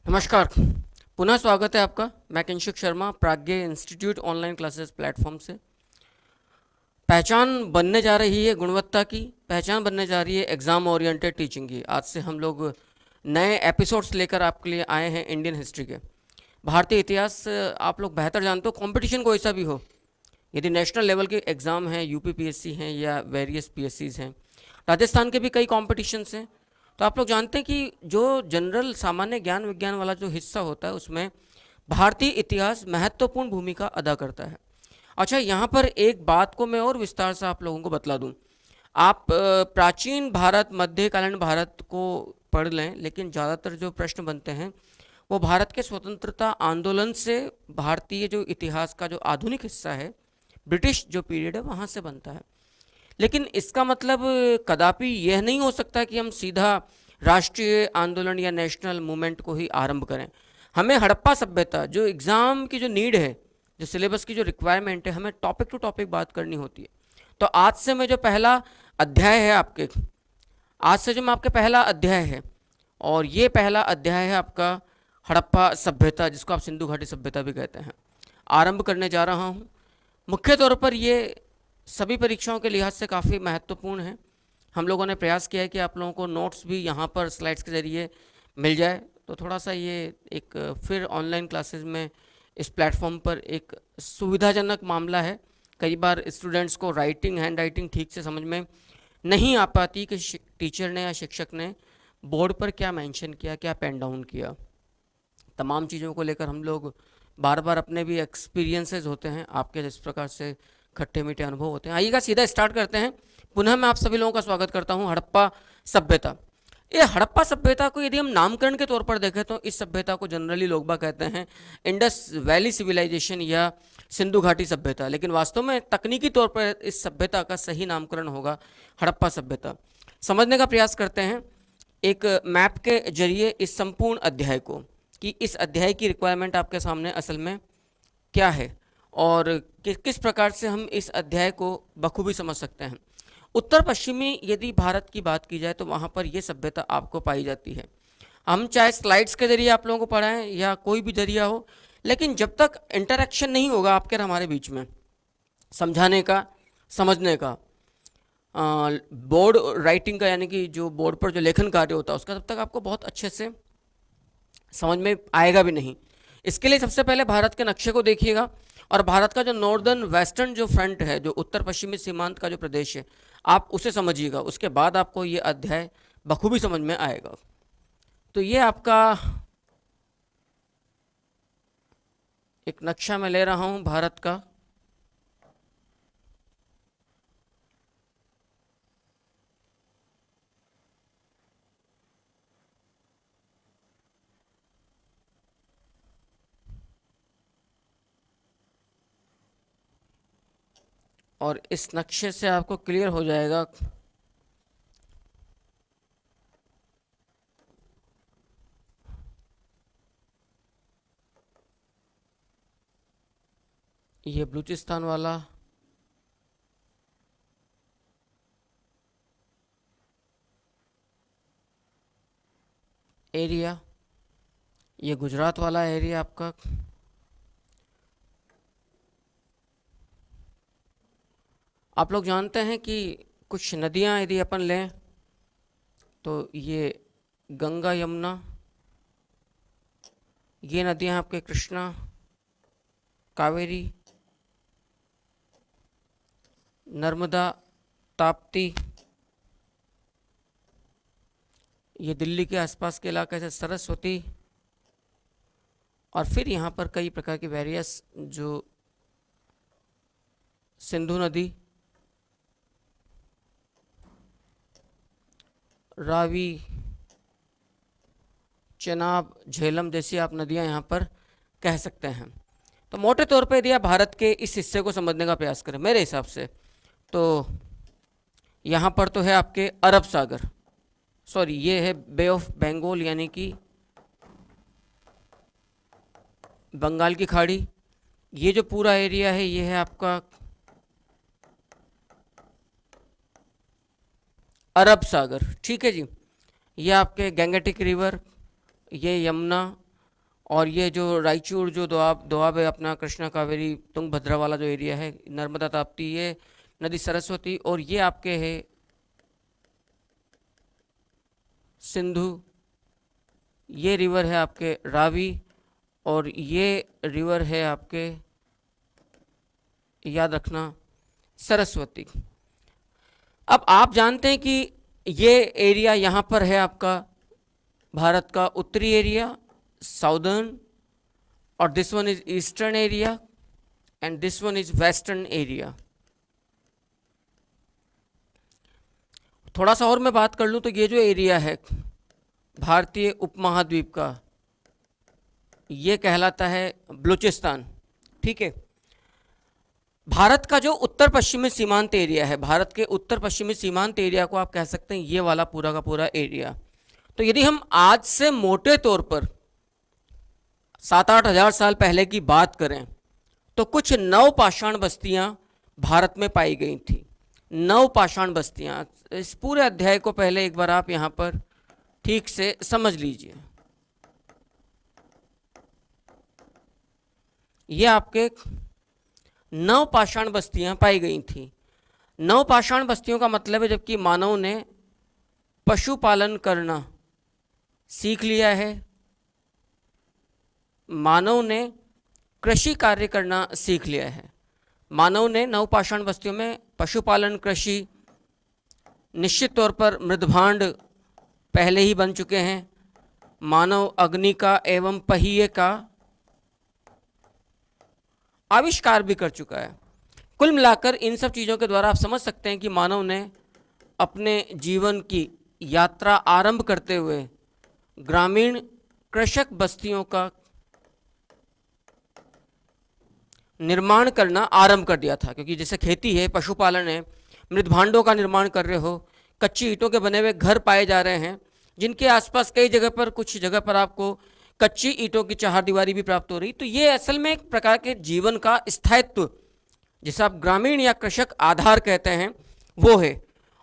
नमस्कार। पुनः स्वागत है आपका। मैं किंशुक शर्मा प्राज्ञ इंस्टीट्यूट ऑनलाइन क्लासेस प्लेटफॉर्म से। पहचान बनने जा रही है गुणवत्ता की, पहचान बनने जा रही है एग्ज़ाम ओरिएंटेड टीचिंग की। आज से हम लोग नए एपिसोड्स लेकर आपके लिए आए हैं इंडियन हिस्ट्री के। भारतीय इतिहास आप लोग बेहतर जानते हो, कंपटीशन कोई सा भी हो, यदि नेशनल लेवल के एग्ज़ाम हैं, यूपी पीएससी हैं या वेरियस पीएससीज हैं, राजस्थान के भी कई कॉम्पिटिशन्स हैं, तो आप लोग जानते हैं कि जो जनरल सामान्य ज्ञान विज्ञान वाला जो हिस्सा होता है उसमें भारतीय इतिहास महत्वपूर्ण भूमिका अदा करता है। अच्छा, यहाँ पर एक बात को मैं और विस्तार से आप लोगों को बतला दूँ। आप प्राचीन भारत, मध्यकालीन भारत को पढ़ लें, लेकिन ज़्यादातर जो प्रश्न बनते हैं वो भारत के स्वतंत्रता आंदोलन से भारतीय जो इतिहास का जो आधुनिक हिस्सा है, ब्रिटिश जो पीरियड है, वहाँ से बनता है। लेकिन इसका मतलब कदापि यह नहीं हो सकता कि हम सीधा राष्ट्रीय आंदोलन या नेशनल मूवमेंट को ही आरंभ करें। हमें हड़प्पा सभ्यता, जो एग्ज़ाम की जो नीड है, जो सिलेबस की जो रिक्वायरमेंट है, हमें टॉपिक टू टॉपिक बात करनी होती है। तो आज से मैं जो पहला अध्याय है आपके, आज से जो मैं आपके पहला अध्याय है, और ये पहला अध्याय है आपका हड़प्पा सभ्यता, जिसको आप सिंधु घाटी सभ्यता भी कहते हैं, आरंभ करने जा रहा हूँ। मुख्य तौर पर ये सभी परीक्षाओं के लिहाज से काफ़ी महत्वपूर्ण है। हम लोगों ने प्रयास किया है कि आप लोगों को नोट्स भी यहाँ पर स्लाइड्स के ज़रिए मिल जाए, तो थोड़ा सा ये एक फिर ऑनलाइन क्लासेस में इस प्लेटफॉर्म पर एक सुविधाजनक मामला है। कई बार स्टूडेंट्स को राइटिंग, हैंड राइटिंग ठीक से समझ में नहीं आ पाती कि टीचर ने या शिक्षक ने बोर्ड पर क्या मेंशन किया, क्या पेन डाउन किया। तमाम चीज़ों को लेकर हम लोग बार बार अपने भी एक्सपीरियंसेस होते हैं, आपके जिस प्रकार से खट्टे मीठे अनुभव होते हैं। आइएगा सीधा स्टार्ट करते हैं। पुनः मैं आप सभी लोगों का स्वागत करता हूं। हड़प्पा सभ्यता, ये हड़प्पा सभ्यता को यदि हम नामकरण के तौर पर देखें तो इस सभ्यता को जनरली लोग बाग कहते हैं इंडस वैली सिविलाइजेशन या सिंधु घाटी सभ्यता, लेकिन वास्तव में तकनीकी तौर पर इस सभ्यता का सही नामकरण होगा हड़प्पा सभ्यता। समझने का प्रयास करते हैं एक मैप के जरिए इस संपूर्ण अध्याय को, कि इस अध्याय की रिक्वायरमेंट आपके सामने असल में क्या है और किस प्रकार से हम इस अध्याय को बखूबी समझ सकते हैं। उत्तर पश्चिमी यदि भारत की बात की जाए तो वहाँ पर यह सभ्यता आपको पाई जाती है। हम चाहे स्लाइड्स के जरिए आप लोगों को पढ़ाएं या कोई भी जरिया हो, लेकिन जब तक इंटरेक्शन नहीं होगा आपके और हमारे बीच में समझाने का, समझने का, बोर्ड राइटिंग का, यानी कि जो बोर्ड पर जो लेखन कार्य होता है उसका, तब तक आपको बहुत अच्छे से समझ में आएगा भी नहीं। इसके लिए सबसे पहले भारत के नक्शे को देखिएगा और भारत का जो नॉर्दर्न वेस्टर्न जो फ्रंट है, जो उत्तर पश्चिमी सीमांत का जो प्रदेश है, आप उसे समझिएगा। उसके बाद आपको ये अध्याय बखूबी समझ में आएगा। तो ये आपका एक नक्शा मैं ले रहा हूँ भारत का। और इस नक्शे से आपको क्लियर हो जाएगा ये बलूचिस्तान वाला एरिया, ये गुजरात वाला एरिया आपका, आप लोग जानते हैं कि कुछ नदियां यदि अपन लें तो ये गंगा, यमुना, ये नदियां आपके कृष्णा, कावेरी, नर्मदा, ताप्ती, ये दिल्ली के आसपास के इलाके से सरस्वती, और फिर यहाँ पर कई प्रकार की वेरियस जो सिंधु नदी, रावी, चनाब, झेलम जैसी आप नदियाँ यहाँ पर कह सकते हैं। तो मोटे तौर पे यदि आप भारत के इस हिस्से को समझने का प्रयास करें मेरे हिसाब से, तो यहाँ पर तो है आपके अरब सागर, सॉरी ये है बे ऑफ बंगाल, यानी कि बंगाल की खाड़ी। ये जो पूरा एरिया है ये है आपका अरब सागर, ठीक है जी। ये आपके गंगेटिक रिवर, ये यमुना, और ये जो रायचूर जो दोआब है अपना, कृष्णा कावेरी तुंगभद्रा वाला जो एरिया है, नर्मदा ताप्ती, ये नदी सरस्वती, और ये आपके है सिंधु, ये रिवर है आपके रावी, और ये रिवर है आपके, याद रखना, सरस्वती। अब आप जानते हैं कि ये एरिया यहाँ पर है आपका भारत का उत्तरी एरिया, साउदर्न, और this one is eastern area and this one is western area. थोड़ा सा और मैं बात कर लूँ तो ये जो एरिया है भारतीय उपमहाद्वीप का, ये कहलाता है बलूचिस्तान। ठीक है, भारत का जो उत्तर पश्चिमी सीमांत एरिया है, भारत के उत्तर पश्चिमी सीमांत एरिया को आप कह सकते हैं ये वाला पूरा का पूरा एरिया। तो यदि हम आज से मोटे तौर पर 7-8 हज़ार साल पहले की बात करें तो कुछ नवपाषाण बस्तियां भारत में पाई गई थी। नवपाषाण बस्तियां, इस पूरे अध्याय को पहले एक बार आप यहां पर ठीक से समझ लीजिए। ये आपके नवपाषाण बस्तियां पाई गई थी। नवपाषाण बस्तियों का मतलब है जबकि मानव ने पशुपालन करना सीख लिया है, मानव ने कृषि कार्य करना सीख लिया है। मानव ने नवपाषाण बस्तियों में पशुपालन, कृषि, निश्चित तौर पर मृदभांड पहले ही बन चुके हैं। मानव अग्नि का एवं पहिए का आविष्कार भी कर चुका है। कुल मिलाकर इन सब चीज़ों के द्वारा आप समझ सकते हैं कि मानव ने अपने जीवन की यात्रा आरंभ करते हुए ग्रामीण कृषक बस्तियों का निर्माण करना आरंभ कर दिया था। क्योंकि जैसे खेती है, पशुपालन है, मृदभांडों का निर्माण कर रहे हो, कच्ची ईंटों के बने हुए घर पाए जा रहे हैं जिनके आसपास कई जगह पर, कुछ जगह पर आपको कच्ची ईंटों की चारदीवारी भी प्राप्त हो रही। तो ये असल में एक प्रकार के जीवन का स्थायित्व, जिसे आप ग्रामीण या कृषक आधार कहते हैं, वो है।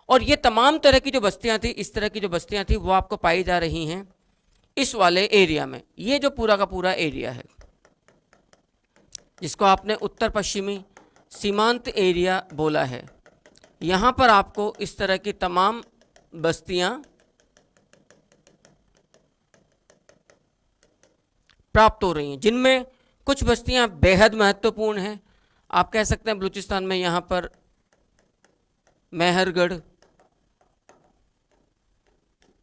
और ये तमाम तरह की जो बस्तियां थी, इस तरह की जो बस्तियां थी वो आपको पाई जा रही हैं इस वाले एरिया में। ये जो पूरा का पूरा एरिया है जिसको आपने उत्तर पश्चिमी सीमांत एरिया बोला है, यहाँ पर आपको इस तरह की तमाम बस्तियां प्राप्त हो रही हैं, जिनमें कुछ बस्तियां बेहद महत्वपूर्ण हैं। आप कह सकते हैं बलूचिस्तान में यहाँ पर मेहरगढ़,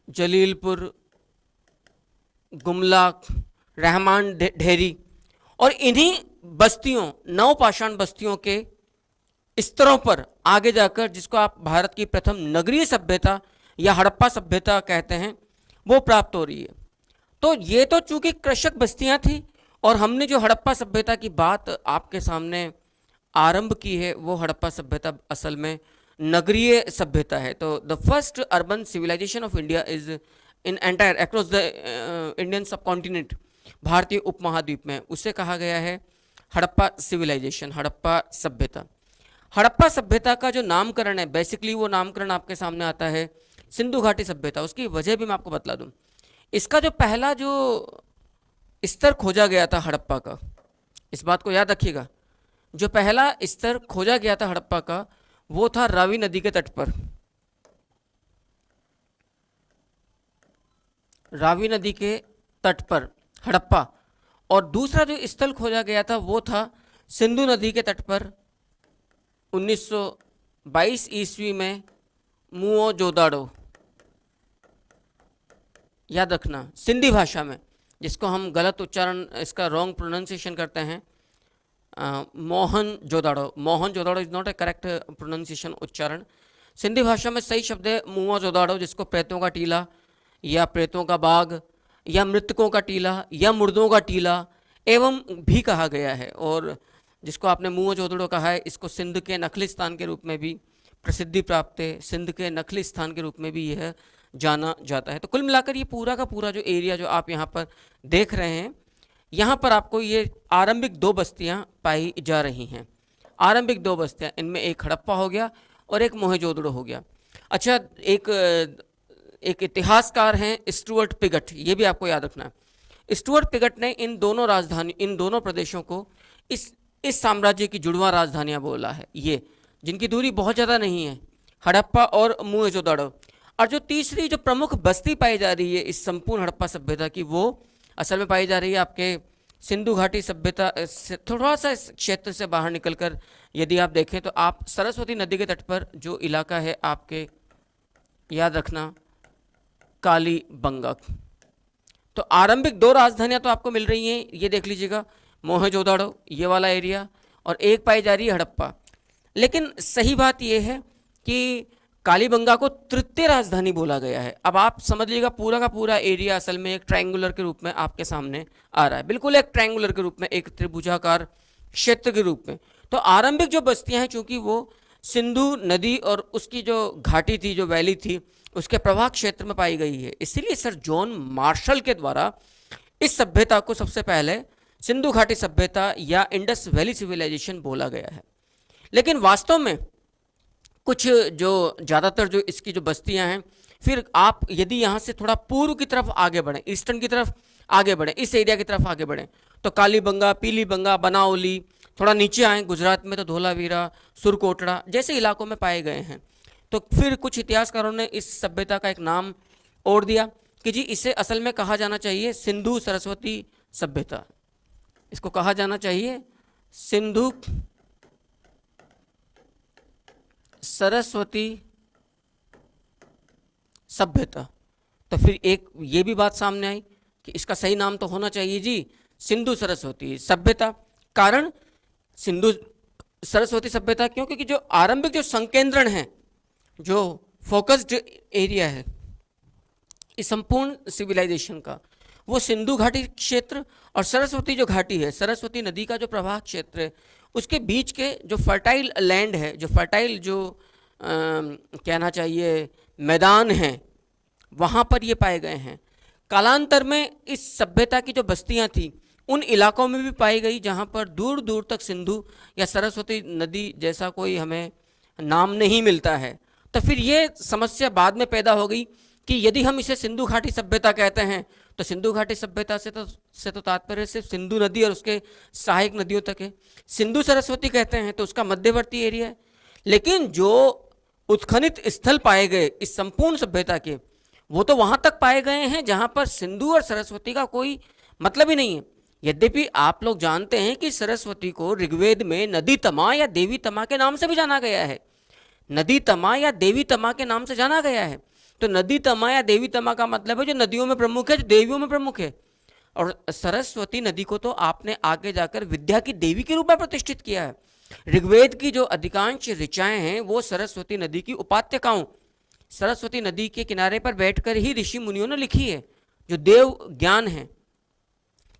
जलीलपुर, गुमला, रहमान ढेरी, और इन्हीं बस्तियों, नवपाषाण बस्तियों के स्तरों पर आगे जाकर जिसको आप भारत की प्रथम नगरीय सभ्यता या हड़प्पा सभ्यता कहते हैं, वो प्राप्त हो रही है। तो ये तो चूंकि कृषक बस्तियां थी, और हमने जो हड़प्पा सभ्यता की बात आपके सामने आरंभ की है वो हड़प्पा सभ्यता असल में नगरीय सभ्यता है। तो the first urban civilisation of India is in entire across the Indian sub continent, भारतीय उपमहाद्वीप में, उसे कहा गया है हड़प्पा सिविलाइजेशन, हड़प्पा सभ्यता। हड़प्पा सभ्यता का जो नामकरण है, बेसिकली वो नामकरण आपके सामने आता है सिंधु घाटी सभ्यता। उसकी वजह भी मैं आपको बतला दूं। इसका जो पहला जो स्तर खोजा गया था हड़प्पा का, इस बात को याद रखिएगा, जो पहला स्तर खोजा गया था हड़प्पा का वो था रावी नदी के तट पर। रावी नदी के तट पर हड़प्पा। और दूसरा जो स्थल खोजा गया था वो था सिंधु नदी के तट पर 1922 ईस्वी में मोहनजोदड़ो। याद रखना, सिंधी भाषा में, जिसको हम गलत उच्चारण, इसका रॉन्ग प्रोनाउंसिएशन करते हैं, Mohenjodaro. Mohenjodaro is not A correct pronunciation, उच्चारण। सिंधी भाषा में सही शब्द है मोहनजोदड़ो, जिसको प्रेतों का टीला या प्रेतों का बाग या मृतकों का टीला या मुर्दों का टीला एवं भी कहा गया है। और जिसको आपने मोहनजोदड़ो कहा है, इसको सिंध के नखली स्थान के रूप में भी प्रसिद्धि प्राप्त है, सिंध के नखली स्थान के रूप में भी यह जाना जाता है। तो कुल मिलाकर ये पूरा का पूरा जो एरिया जो आप यहाँ पर देख रहे हैं, यहाँ पर आपको ये आरंभिक 2 बस्तियाँ पाई जा रही हैं। आरंभिक 2 बस्तियाँ, इनमें एक हड़प्पा हो गया और एक मोहनजोदड़ो हो गया। अच्छा, एक इतिहासकार हैं स्टुअर्ट पिगट, ये भी आपको याद रखना है। स्टुअर्ट पिगट ने इन दोनों प्रदेशों को इस साम्राज्य की जुड़वा राजधानियां बोला है, ये जिनकी दूरी बहुत ज़्यादा नहीं है, हड़प्पा और मोहेंजोदड़ो। और जो तीसरी जो प्रमुख बस्ती पाई जा रही है इस संपूर्ण हड़प्पा सभ्यता की, वो असल में पाई जा रही है आपके सिंधु घाटी सभ्यता से थोड़ा सा इस क्षेत्र से बाहर निकलकर यदि आप देखें तो आप सरस्वती नदी के तट पर जो इलाका है आपके, याद रखना, कालीबंगा। तो आरंभिक दो राजधानियां तो आपको मिल रही हैं, ये देख लीजिएगा, मोहेंजोदड़ो ये वाला एरिया, और एक पाई जा रही है हड़प्पा। लेकिन सही बात यह है कि कालीबंगा को तृतीय राजधानी बोला गया है। अब आप समझ लीजिएगा पूरा का पूरा एरिया असल में एक ट्रायंगुलर के रूप में आपके सामने आ रहा है, बिल्कुल एक ट्रायंगुलर के रूप में, एक त्रिभुजाकार क्षेत्र के रूप में। तो आरंभिक जो बस्तियां हैं, चूंकि वो सिंधु नदी और उसकी जो घाटी थी, जो वैली थी, उसके प्रवाह क्षेत्र में पाई गई है, इसीलिए सर जॉन मार्शल के द्वारा इस सभ्यता को सबसे पहले सिंधु घाटी सभ्यता या इंडस वैली सिविलाइजेशन बोला गया है। लेकिन वास्तव में कुछ जो ज़्यादातर जो इसकी जो बस्तियां हैं, फिर आप यदि यहाँ से थोड़ा पूर्व की तरफ आगे बढ़ें, ईस्टर्न की तरफ आगे बढ़ें, इस एरिया की तरफ आगे बढ़ें, तो कालीबंगा, पीलीबंगा, बनावली, थोड़ा नीचे आए गुजरात में तो धोलावीरा, सुरकोटड़ा जैसे इलाकों में पाए गए हैं। तो फिर कुछ इतिहासकारों ने इस सभ्यता का एक नाम और दिया कि जी इसे असल में कहा जाना चाहिए सिंधु सरस्वती सभ्यता। इसको कहा जाना चाहिए सिंधु सरस्वती सभ्यता। तो फिर एक ये भी बात सामने आई कि इसका सही नाम तो होना चाहिए जी सिंधु सरस्वती सभ्यता। कारण सिंधु सरस्वती सभ्यता क्यों? क्योंकि जो आरंभिक जो संकेंद्रण है, जो फोकस्ड एरिया है इस संपूर्ण सिविलाइजेशन का, वो सिंधु घाटी क्षेत्र और सरस्वती जो घाटी है, सरस्वती नदी का जो प्रवाह क्षेत्र है, उसके बीच के जो फर्टाइल लैंड है, जो फर्टाइल जो कहना चाहिए मैदान हैं, वहाँ पर ये पाए गए हैं। कालांतर में इस सभ्यता की जो बस्तियाँ थी उन इलाकों में भी पाई गई जहाँ पर दूर दूर तक सिंधु या सरस्वती नदी जैसा कोई हमें नाम नहीं मिलता है। तो फिर ये समस्या बाद में पैदा हो गई कि यदि हम इसे सिंधु घाटी सभ्यता कहते हैं तो सिंधु घाटी सभ्यता से तो तात्पर्य सिर्फ सिंधु नदी और उसके सहायक नदियों तक है। सिंधु सरस्वती कहते हैं तो उसका मध्यवर्ती एरिया है। लेकिन जो उत्खनित स्थल पाए गए इस संपूर्ण सभ्यता के, वो तो वहाँ तक पाए गए हैं जहाँ पर सिंधु और सरस्वती का कोई मतलब ही नहीं है। यद्यपि आप लोग जानते हैं कि सरस्वती को ऋग्वेद में नदी तमा या देवी तमा के नाम से भी जाना गया है। नदी तमा या देवी तमा के नाम से जाना गया है। तो नदी तमा या देवी तमा का मतलब है जो नदियों में प्रमुख है, जो देवियों में प्रमुख है। और सरस्वती नदी को तो आपने आगे जाकर विद्या की देवी के रूप में प्रतिष्ठित किया है। ऋग्वेद की जो अधिकांश ऋचाएं हैं वो सरस्वती नदी की उपात्यकाओं, सरस्वती नदी के किनारे पर बैठकर ही ऋषि मुनियों ने लिखी है, जो देव ज्ञान है।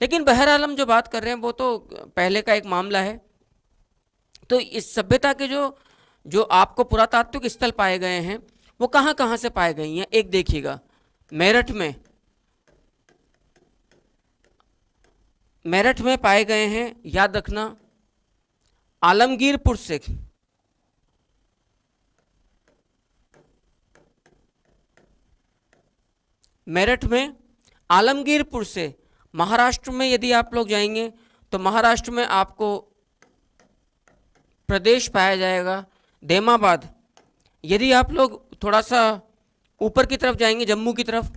लेकिन बहरहाल हम जो बात कर रहे हैं वो तो पहले का एक मामला है। तो इस सभ्यता के जो आपको पुरातात्विक स्थल पाए गए हैं वो कहाँ कहाँ से पाए गए हैं, एक देखिएगा। मेरठ में पाए गए हैं, याद रखना, आलमगीरपुर से, मेरठ में आलमगीरपुर से। महाराष्ट्र में यदि आप लोग जाएंगे तो महाराष्ट्र में आपको प्रदेश पाया जाएगा देमाबाद। यदि आप लोग थोड़ा सा ऊपर की तरफ जाएंगे जम्मू की तरफ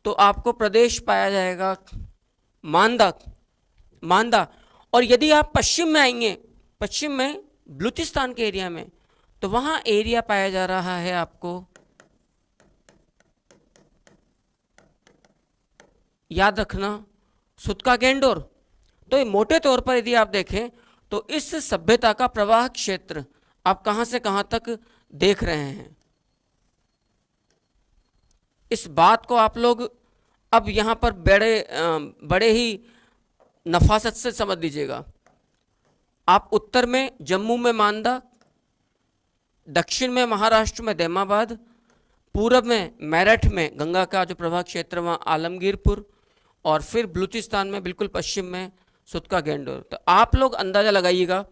तो आपको प्रदेश पाया जाएगा मांदा। और यदि आप पश्चिम में आएंगे, पश्चिम में बलूचिस्तान के एरिया में, तो वहाँ एरिया पाया जा रहा है आपको, याद रखना, सुतका गेंडोर। तो मोटे तौर पर यदि आप देखें तो इस सभ्यता का प्रवाह क्षेत्र आप कहाँ से कहाँ तक देख रहे हैं। इस बात को आप लोग अब यहाँ पर बड़े ही नफासत से समझ लीजिएगा। आप उत्तर में जम्मू में मांदा, दक्षिण में महाराष्ट्र में देमाबाद, पूरब में मेरठ में गंगा का जो प्रवाह क्षेत्र वहाँ आलमगीरपुर, और फिर बलूचिस्तान में बिल्कुल पश्चिम में सुतका गेंडोर। तो आप लोग अंदाजा लगाइएगा,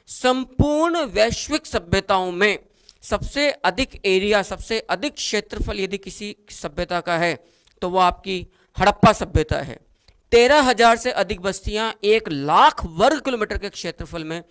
संपूर्ण वैश्विक सभ्यताओं में सबसे अधिक एरिया, सबसे अधिक क्षेत्रफल यदि किसी सभ्यता का है तो वो आपकी हड़प्पा सभ्यता है। 13,000 से अधिक बस्तियां 1 लाख वर्ग किलोमीटर के क्षेत्रफल में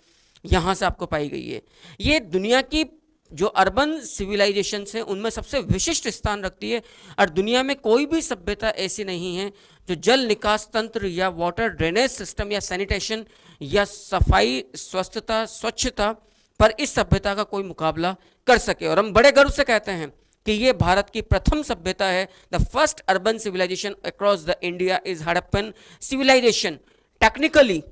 यहां से आपको पाई गई है। ये दुनिया की जो अर्बन सिविलाइजेशन है उनमें सबसे विशिष्ट स्थान रखती है, और दुनिया में कोई भी सभ्यता ऐसी नहीं है जो जल निकास तंत्र या वाटर ड्रेनेज सिस्टम या सैनिटेशन या सफाई स्वच्छता पर इस सभ्यता का कोई मुकाबला कर सके। और हम बड़े गर्व से कहते हैं कि ये भारत की प्रथम सभ्यता है। The first urban civilisation across the India is Harappan civilisation. Technically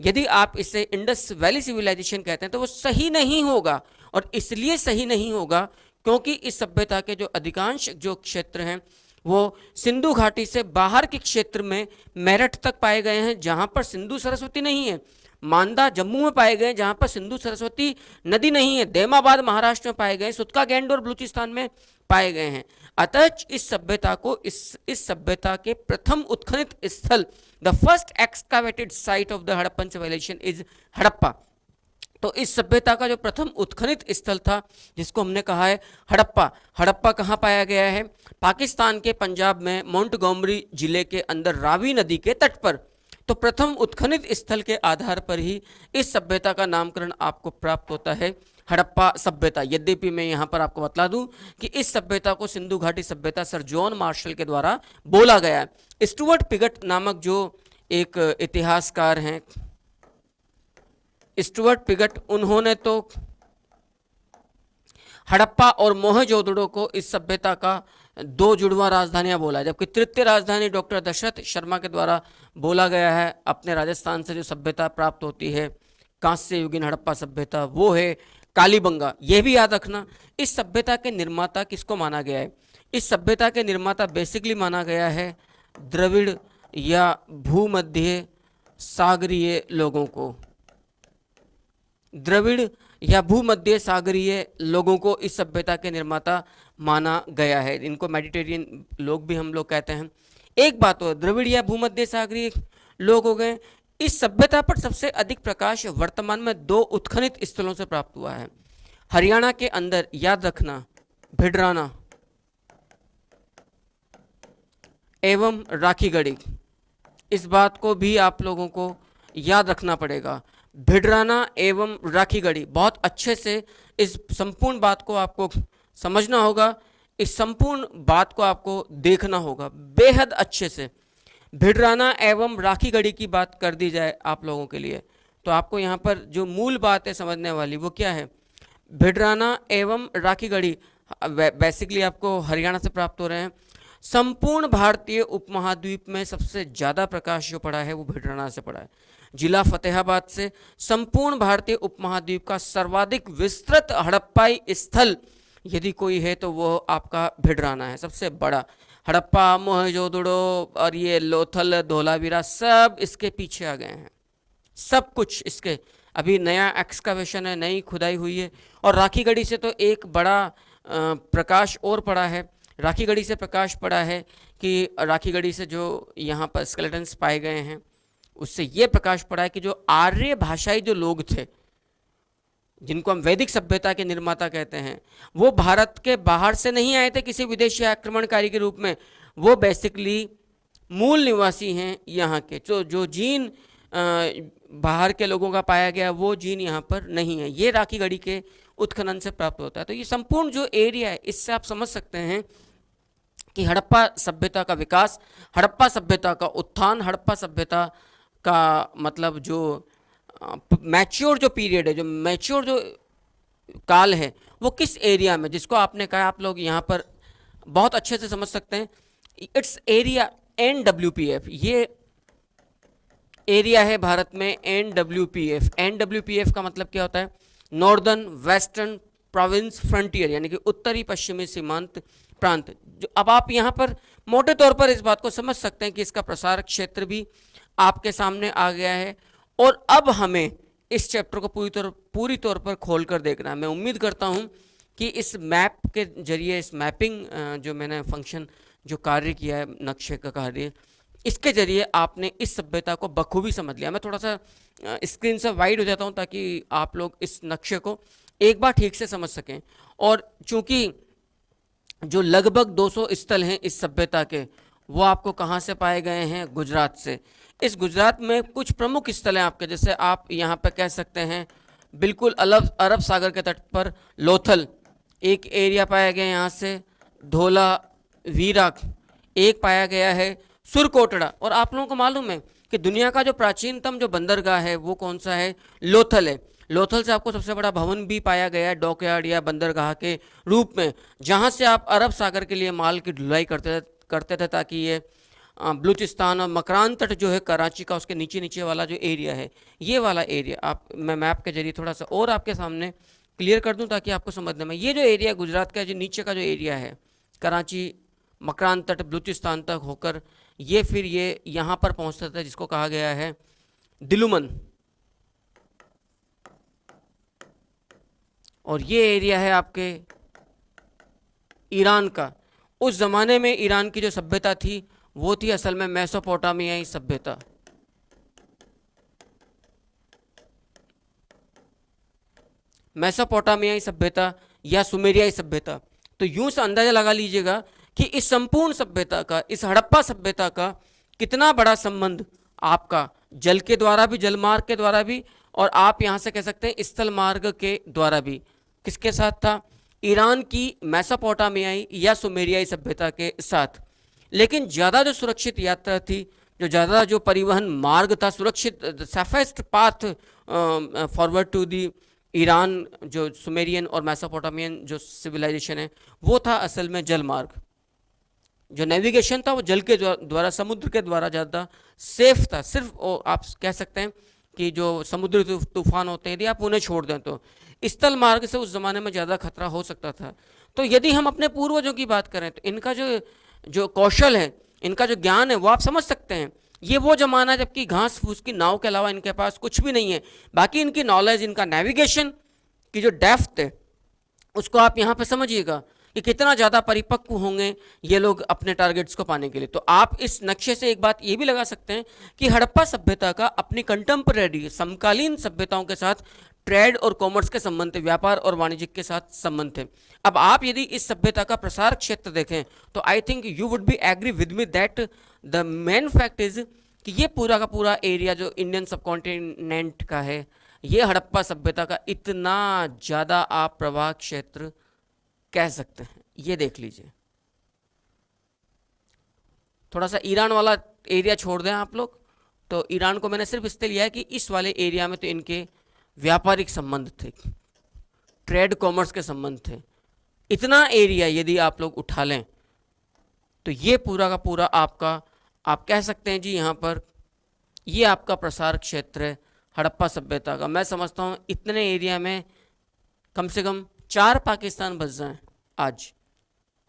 यदि आप इसे इंडस वैली सिविलाइजेशन कहते हैं तो वो सही नहीं होगा, और इसलिए सही नहीं होगा क्योंकि इस सभ्यता के जो अधिकांश जो क्षेत्र हैं वो सिंधु घाटी से बाहर के क्षेत्र में मेरठ तक पाए गए हैं, जहां पर सिंधु सरस्वती नहीं है। मांदा जम्मू में पाए गए जहां पर सिंधु सरस्वती नदी नहीं है। देमाबाद महाराष्ट्र में पाए गए, सुतका गैंडोर बलूचिस्तान में पाए गए हैं। अतः इस सभ्यता को इस सभ्यता के प्रथम उत्खनित स्थल, the first excavated site of the Harappan civilisation is Harappa. तो इस सभ्यता का जो प्रथम उत्खनित स्थल था जिसको हमने कहा है हड़प्पा। हड़प्पा कहाँ पाया गया है? पाकिस्तान के पंजाब में मोंटगोमरी जिले के अंदर रावी नदी के तट पर। तो प्रथम उत्खनित स्थल के आधार पर ही इस सभ्यता का नामकरण आपको प्राप्त होता है हड़प्पा सभ्यता। यद्यपि मैं यहाँ पर आपको बता दूं कि इस सभ्यता को सिंधु घाटी सभ्यता सर जॉन मार्शल के द्वारा बोला गया है। स्टुअर्ट पिगट नामक जो एक इतिहासकार हैं, स्टुअर्ट पिगट, उन्होंने तो हड़प्पा और मोहनजोदड़ो को इस सभ्यता का 2 जुड़वा राजधानियां बोला, जबकि तृतीय राजधानी डॉक्टर दशरथ शर्मा के द्वारा बोला गया है। अपने राजस्थान से जो सभ्यता प्राप्त होती है कांस्य युगीन हड़प्पा सभ्यता, वो है कालीबंगा। यह भी याद रखना, इस सभ्यता के निर्माता किसको माना गया है? इस सभ्यता के निर्माता बेसिकली माना गया है द्रविड़ या भूमध्य सागरीय लोगों को। द्रविड़ या भूमध्य सागरीय लोगों को इस सभ्यता के निर्माता माना गया है। इनको मेडिटेरियन लोग भी हम लोग कहते हैं। एक बात तो द्रविड़ या भूमध्य सागरीय लोग हो गए। इस सभ्यता पर सबसे अधिक प्रकाश वर्तमान में 2 उत्खनित स्थलों से प्राप्त हुआ है। हरियाणा के अंदर याद रखना, भिडराना एवं राखीगढ़ी। इस बात को भी आप लोगों को याद रखना पड़ेगा। भिडराना एवं राखीगढ़ी, बहुत अच्छे से इस संपूर्ण बात को आपको समझना होगा, इस संपूर्ण बात को आपको देखना होगा बेहद अच्छे से। भिडराना एवं राखीगढ़ी की बात कर दी जाए आप लोगों के लिए तो आपको यहाँ पर जो मूल बात है समझने वाली वो क्या है? भिडराना एवं राखीगढ़ी बेसिकली आपको हरियाणा से प्राप्त हो रहे हैं। संपूर्ण भारतीय उपमहाद्वीप में सबसे ज़्यादा प्रकाश जो पड़ा है वो भिडराना से पड़ा है। जिला फतेहाबाद से संपूर्ण भारतीय उपमहाद्वीप का सर्वाधिक विस्तृत हड़प्पाई स्थल यदि कोई है तो वो आपका भिडराना है, सबसे बड़ा। हड़प्पा, मोहनजोदड़ो और ये लोथल, धोलावीरा सब इसके पीछे आ गए हैं। सब कुछ इसके अभी नया एक्सकावेशन है, नई खुदाई हुई है। और राखीगढ़ी से तो एक बड़ा प्रकाश और पड़ा है। राखीगढ़ी से प्रकाश पड़ा है कि राखीगढ़ी से जो यहाँ पर स्केलेटन्स पाए गए हैं उससे ये प्रकाश पड़ा है कि जो आर्य भाषाई जो लोग थे जिनको हम वैदिक सभ्यता के निर्माता कहते हैं, वो भारत के बाहर से नहीं आए थे किसी विदेशी आक्रमणकारी के रूप में। वो बेसिकली मूल निवासी हैं यहाँ के। तो जो जीन बाहर के लोगों का पाया गया वो जीन यहाँ पर नहीं है। ये राखीगढ़ी के उत्खनन से प्राप्त होता है। तो ये संपूर्ण जो एरिया है इससे आप समझ सकते हैं कि हड़प्पा सभ्यता का विकास, हड़प्पा सभ्यता का उत्थान, हड़प्पा सभ्यता का मतलब जो मैच्योर जो पीरियड है, जो मैच्योर जो काल है वो किस एरिया में, जिसको आपने कहा आप लोग यहाँ पर बहुत अच्छे से समझ सकते हैं। इट्स एरिया NWPF, ये एरिया है भारत में NWPF। NWPF का मतलब क्या होता है? नॉर्दर्न वेस्टर्न प्रोविंस फ्रंटियर, यानी कि उत्तरी पश्चिमी सीमांत प्रांत। जो अब आप यहाँ पर मोटे तौर पर इस बात को समझ सकते हैं कि इसका प्रसार क्षेत्र भी आपके सामने आ गया है। और अब हमें इस चैप्टर को पूरी तौर पर खोलकर देखना है। मैं उम्मीद करता हूँ कि इस मैप के जरिए, इस मैपिंग जो मैंने फंक्शन जो कार्य किया है, नक्शे का कार्य, इसके जरिए आपने इस सभ्यता को बखूबी समझ लिया। मैं थोड़ा सा स्क्रीन से वाइड हो जाता हूँ ताकि आप लोग इस नक्शे को एक बार ठीक से समझ सकें। और चूंकि जो लगभग 200 स्थल हैं इस सभ्यता के, वो आपको कहाँ से पाए गए हैं? गुजरात से। इस गुजरात में कुछ प्रमुख स्थल हैं आपके, जैसे आप यहाँ पे कह सकते हैं बिल्कुल अरब अरब सागर के तट पर लोथल एक एरिया पाया गया, यहाँ से धोला वीरा एक पाया गया है, सुरकोटड़ा। और आप लोगों को मालूम है कि दुनिया का जो प्राचीनतम जो बंदरगाह है वो कौन सा है? लोथल है। लोथल से आपको सबसे बड़ा भवन भी पाया गया है डॉकयार्ड या बंदरगाह के रूप में, जहाँ से आप अरब सागर के लिए माल की ढुलाई करते थे ताकि ये बलूचिस्तान और मकरान तट जो है कराची का, उसके नीचे नीचे वाला जो एरिया है, ये वाला एरिया आप मैं मैप के जरिए थोड़ा सा और आपके सामने क्लियर कर दूं ताकि आपको समझने में, ये जो एरिया गुजरात का जो नीचे का जो एरिया है, कराची मकरान तट बलूचिस्तान तक होकर ये फिर ये यहाँ पर पहुँचता था जिसको कहा गया है दिलुमन। और ये एरिया है आपके ईरान का। उस ज़माने में ईरान की जो सभ्यता थी वो थी असल में मेसोपोटामियाई सभ्यता। मेसोपोटामियाई सभ्यता या सुमेरियाई सभ्यता। तो यूं से अंदाजा लगा लीजिएगा कि इस संपूर्ण सभ्यता का, इस हड़प्पा सभ्यता का कितना बड़ा संबंध आपका जल के द्वारा भी, जल मार्ग के द्वारा भी, और आप यहां से कह सकते हैं स्थल मार्ग के द्वारा भी, किसके साथ था? ईरान की मेसोपोटामियाई या सुमेरियाई सभ्यता के साथ। लेकिन ज़्यादा जो सुरक्षित यात्रा थी, जो ज़्यादा जो परिवहन मार्ग था, सुरक्षित safest path forward to the Iran, जो सुमेरियन और मेसोपोटामियन जो सिविलाइजेशन है, वो था असल में जल मार्ग। जो नेविगेशन था वो जल के द्वारा, समुद्र के द्वारा ज़्यादा सेफ था। सिर्फ आप कह सकते हैं कि जो समुद्री तूफान होते हैं यदि आप उन्हें छोड़ दें तो स्थल मार्ग से उस ज़माने में ज़्यादा खतरा हो सकता था। तो यदि हम अपने पूर्वजों की बात करें तो इनका जो कौशल है, इनका जो ज्ञान है, वो आप समझ सकते हैं। ये वो ज़माना जबकि घास फूस की नाव के अलावा इनके पास कुछ भी नहीं है। बाकी इनकी नॉलेज, इनका नेविगेशन की जो डेप्थ है उसको आप यहाँ पे समझिएगा कि कितना ज़्यादा परिपक्व होंगे ये लोग अपने टारगेट्स को पाने के लिए। तो आप इस नक्शे से एक बात ये भी लगा सकते हैं कि हड़प्पा सभ्यता का अपनी कंटेम्परेरी समकालीन सभ्यताओं के साथ ट्रेड और कॉमर्स के संबंध थे, व्यापार और वाणिज्य के साथ संबंध थे। अब आप यदि इस सभ्यता का प्रसार क्षेत्र देखें तो I think you would be agree with me that the main fact is कि ये पूरा का पूरा एरिया जो इंडियन सबकॉन्टिनेंट का है, ये हड़प्पा सभ्यता का इतना ज़्यादा आप प्रवाह क्षेत्र कह सकते हैं। ये देख लीजिए, थोड़ा सा ईरान वाला एरिया छोड़ दें आप लोग, तो ईरान को मैंने सिर्फ इसलिए लिया है कि इस वाले एरिया में तो इनके व्यापारिक संबंध थे, ट्रेड कॉमर्स के संबंध थे। इतना एरिया यदि आप लोग उठा लें तो ये पूरा का पूरा आपका, आप कह सकते हैं जी यहाँ पर ये आपका प्रसार क्षेत्र है हड़प्पा सभ्यता का। मैं समझता हूँ इतने एरिया में कम से कम 4 पाकिस्तान बस जाएं आज,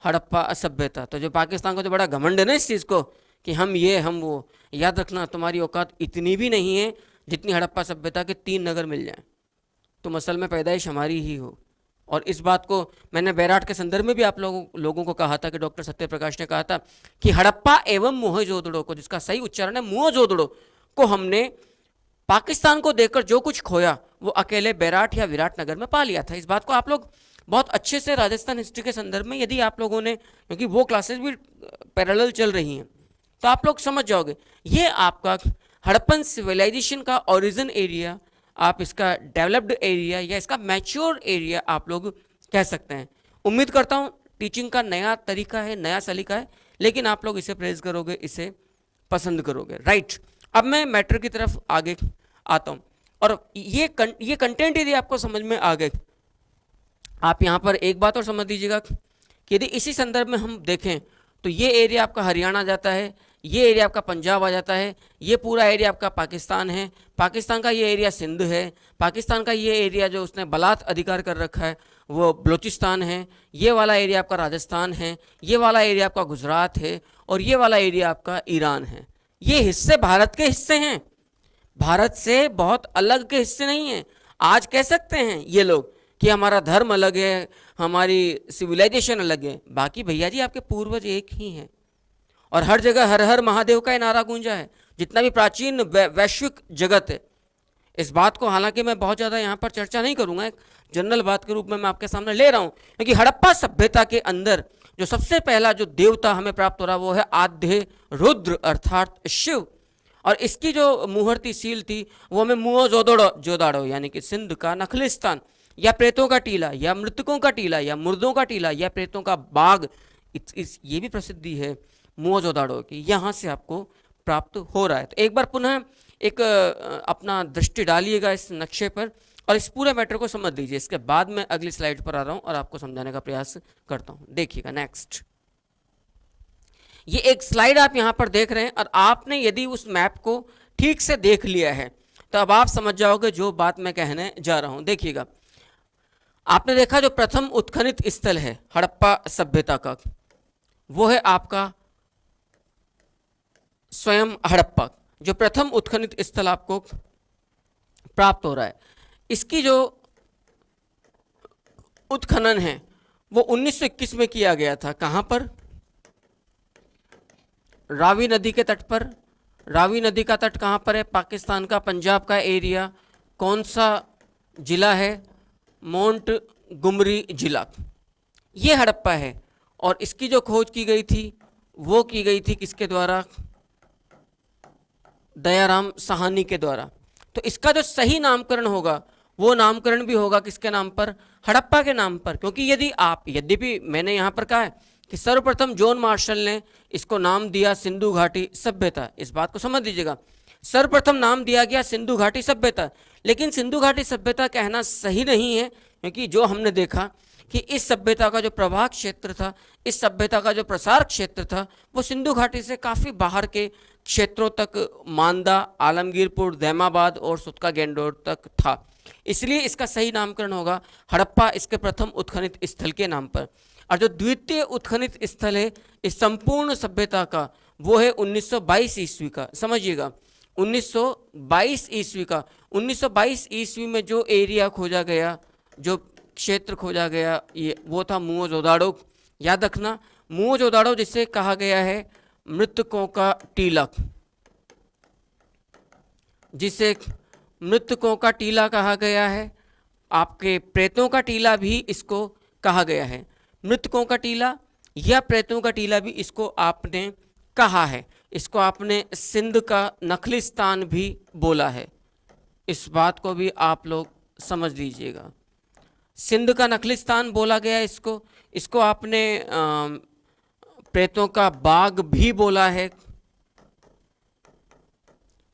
हड़प्पा सभ्यता। तो जो पाकिस्तान को जो बड़ा घमंड है ना इस चीज़ को कि हम ये हम वो, याद रखना तुम्हारी औकात इतनी भी नहीं है जितनी हड़प्पा सभ्यता के 3 नगर मिल जाएं। तुम असल में पैदाइश हमारी ही हो। और इस बात को मैंने बैराट के संदर्भ में भी आप लोगों को कहा था कि डॉक्टर सत्यप्रकाश ने कहा था कि हड़प्पा एवं मोहनजोदड़ो को, जिसका सही उच्चारण है मोहनजोदड़ो को, हमने पाकिस्तान को देकर जो कुछ खोया वो अकेले बैराट या विराट नगर में पा लिया था। इस बात को आप लोग बहुत अच्छे से राजस्थान हिस्ट्री के संदर्भ में यदि आप लोगों ने, क्योंकि वो क्लासेस भी पैरेलल चल रही हैं, तो आप लोग समझ जाओगे। ये आपका हड़प्पन सिविलाइजेशन का ओरिजिन एरिया, आप इसका डेवलप्ड एरिया या इसका मैच्योर एरिया आप लोग कह सकते हैं। उम्मीद करता हूँ टीचिंग का नया तरीका है, नया सलीका है, लेकिन आप लोग इसे प्रेज करोगे, इसे पसंद करोगे। राइट, अब मैं मैटर की तरफ आगे आता हूँ। और ये कंटेंट यदि आपको समझ में आ गए, आप यहाँ पर एक बात और समझ लीजिएगा कि यदि इसी संदर्भ में हम देखें तो ये एरिया आपका हरियाणा जाता है, ये एरिया आपका पंजाब आ जाता है, ये पूरा एरिया आपका पाकिस्तान है, पाकिस्तान का ये एरिया सिंध है, पाकिस्तान का ये एरिया जो उसने बलात् अधिकार कर रखा है वो बलूचिस्तान है, ये वाला एरिया आपका राजस्थान है, ये वाला एरिया आपका गुजरात है, और ये वाला एरिया आपका ईरान है। ये हिस्से भारत के हिस्से हैं, भारत से बहुत अलग के हिस्से नहीं हैं। आज कह सकते हैं ये लोग कि हमारा धर्म अलग है, हमारी सिविलाइजेशन अलग है, बाकी भैया जी आपके पूर्वज एक ही हैं। और हर जगह हर हर महादेव का नारा गूंजा है, जितना भी प्राचीन वैश्विक जगत है। इस बात को हालांकि मैं बहुत ज़्यादा यहाँ पर चर्चा नहीं करूँगा, एक जनरल बात के रूप में मैं आपके सामने ले रहा हूँ, क्योंकि हड़प्पा सभ्यता के अंदर जो सबसे पहला जो देवता हमें प्राप्त हो रहा वो है आद्य रुद्र अर्थात शिव। और इसकी जो मुहूर्ती सील थी वो हमें मुओ जोदाड़ो यानी कि सिंध का नखलिस्तान या प्रेतों का टीला या मृतकों का टीला या मुर्दों का टीला या प्रेतों का बाग, ये भी प्रसिद्धि है मुओ जोदाड़ो की, यहाँ से आपको प्राप्त हो रहा है। तो एक बार पुनः एक अपना दृष्टि डालिएगा इस नक्शे पर और इस पूरे मैटर को समझ लीजिए। इसके बाद मैं अगली स्लाइड पर आ रहा हूँ और आपको समझाने का प्रयास करता हूँ। देखिएगा नेक्स्ट, ये एक स्लाइड आप यहाँ पर देख रहे हैं और आपने यदि उस मैप को ठीक से देख लिया है तो अब आप समझ जाओगे जो बात मैं कहने जा रहा हूँ। देखिएगा, आपने देखा जो प्रथम उत्खनित स्थल है हड़प्पा सभ्यता का, वो है आपका स्वयं हड़प्पा। जो प्रथम उत्खनित स्थल आपको प्राप्त हो रहा है, इसकी जो उत्खनन है वो 1921 में किया गया था। कहां पर? रावी नदी के तट पर। रावी नदी का तट कहां पर है? पाकिस्तान का पंजाब का एरिया। कौन सा जिला है? मोंट गुमरी जिला। ये हड़प्पा है और इसकी जो खोज की गई थी वो की गई थी किसके द्वारा? दयाराम साहनी के द्वारा। तो इसका जो सही नामकरण होगा वो नामकरण भी होगा किसके नाम पर? हड़प्पा के नाम पर। क्योंकि यद्यपि मैंने यहाँ पर कहा है कि सर्वप्रथम जॉन मार्शल ने इसको नाम दिया सिंधु घाटी सभ्यता, इस बात को समझ लीजिएगा। सर्वप्रथम नाम दिया गया सिंधु घाटी सभ्यता, लेकिन सिंधु घाटी सभ्यता कहना सही नहीं है, क्योंकि जो हमने देखा कि इस सभ्यता का जो प्रवाह क्षेत्र था, इस सभ्यता का जो प्रसार क्षेत्र था, वो सिंधु घाटी से काफ़ी बाहर के क्षेत्रों तक, मांदा, आलमगीरपुर, दैमाबाद और सुतका गेंडोर तक था। इसलिए इसका सही नामकरण होगा हड़प्पा, इसके प्रथम उत्खनित स्थल के नाम पर। और जो द्वितीय उत्खनित स्थल है इस संपूर्ण सभ्यता का, वो है 1922 ईस्वी का। समझिएगा, 1922 ईस्वी का। 1922 ईस्वी में जो एरिया खोजा गया, जो क्षेत्र खोजा गया, ये वो था मुओ जोदाड़ो। याद रखना, मुओ जोदाड़ो जिसे कहा गया है मृतकों का टीला, जिसे मृतकों का टीला कहा गया है। आपके प्रेतों का टीला भी इसको कहा गया है। मृतकों का टीला या प्रेतों का टीला भी इसको आपने कहा है। इसको आपने सिंध का नखलिस्तान भी बोला है। इस बात को भी आप लोग समझ लीजिएगा, सिंध का नखलिस्तान बोला गया इसको। इसको आपने प्रेतों का बाग भी बोला है।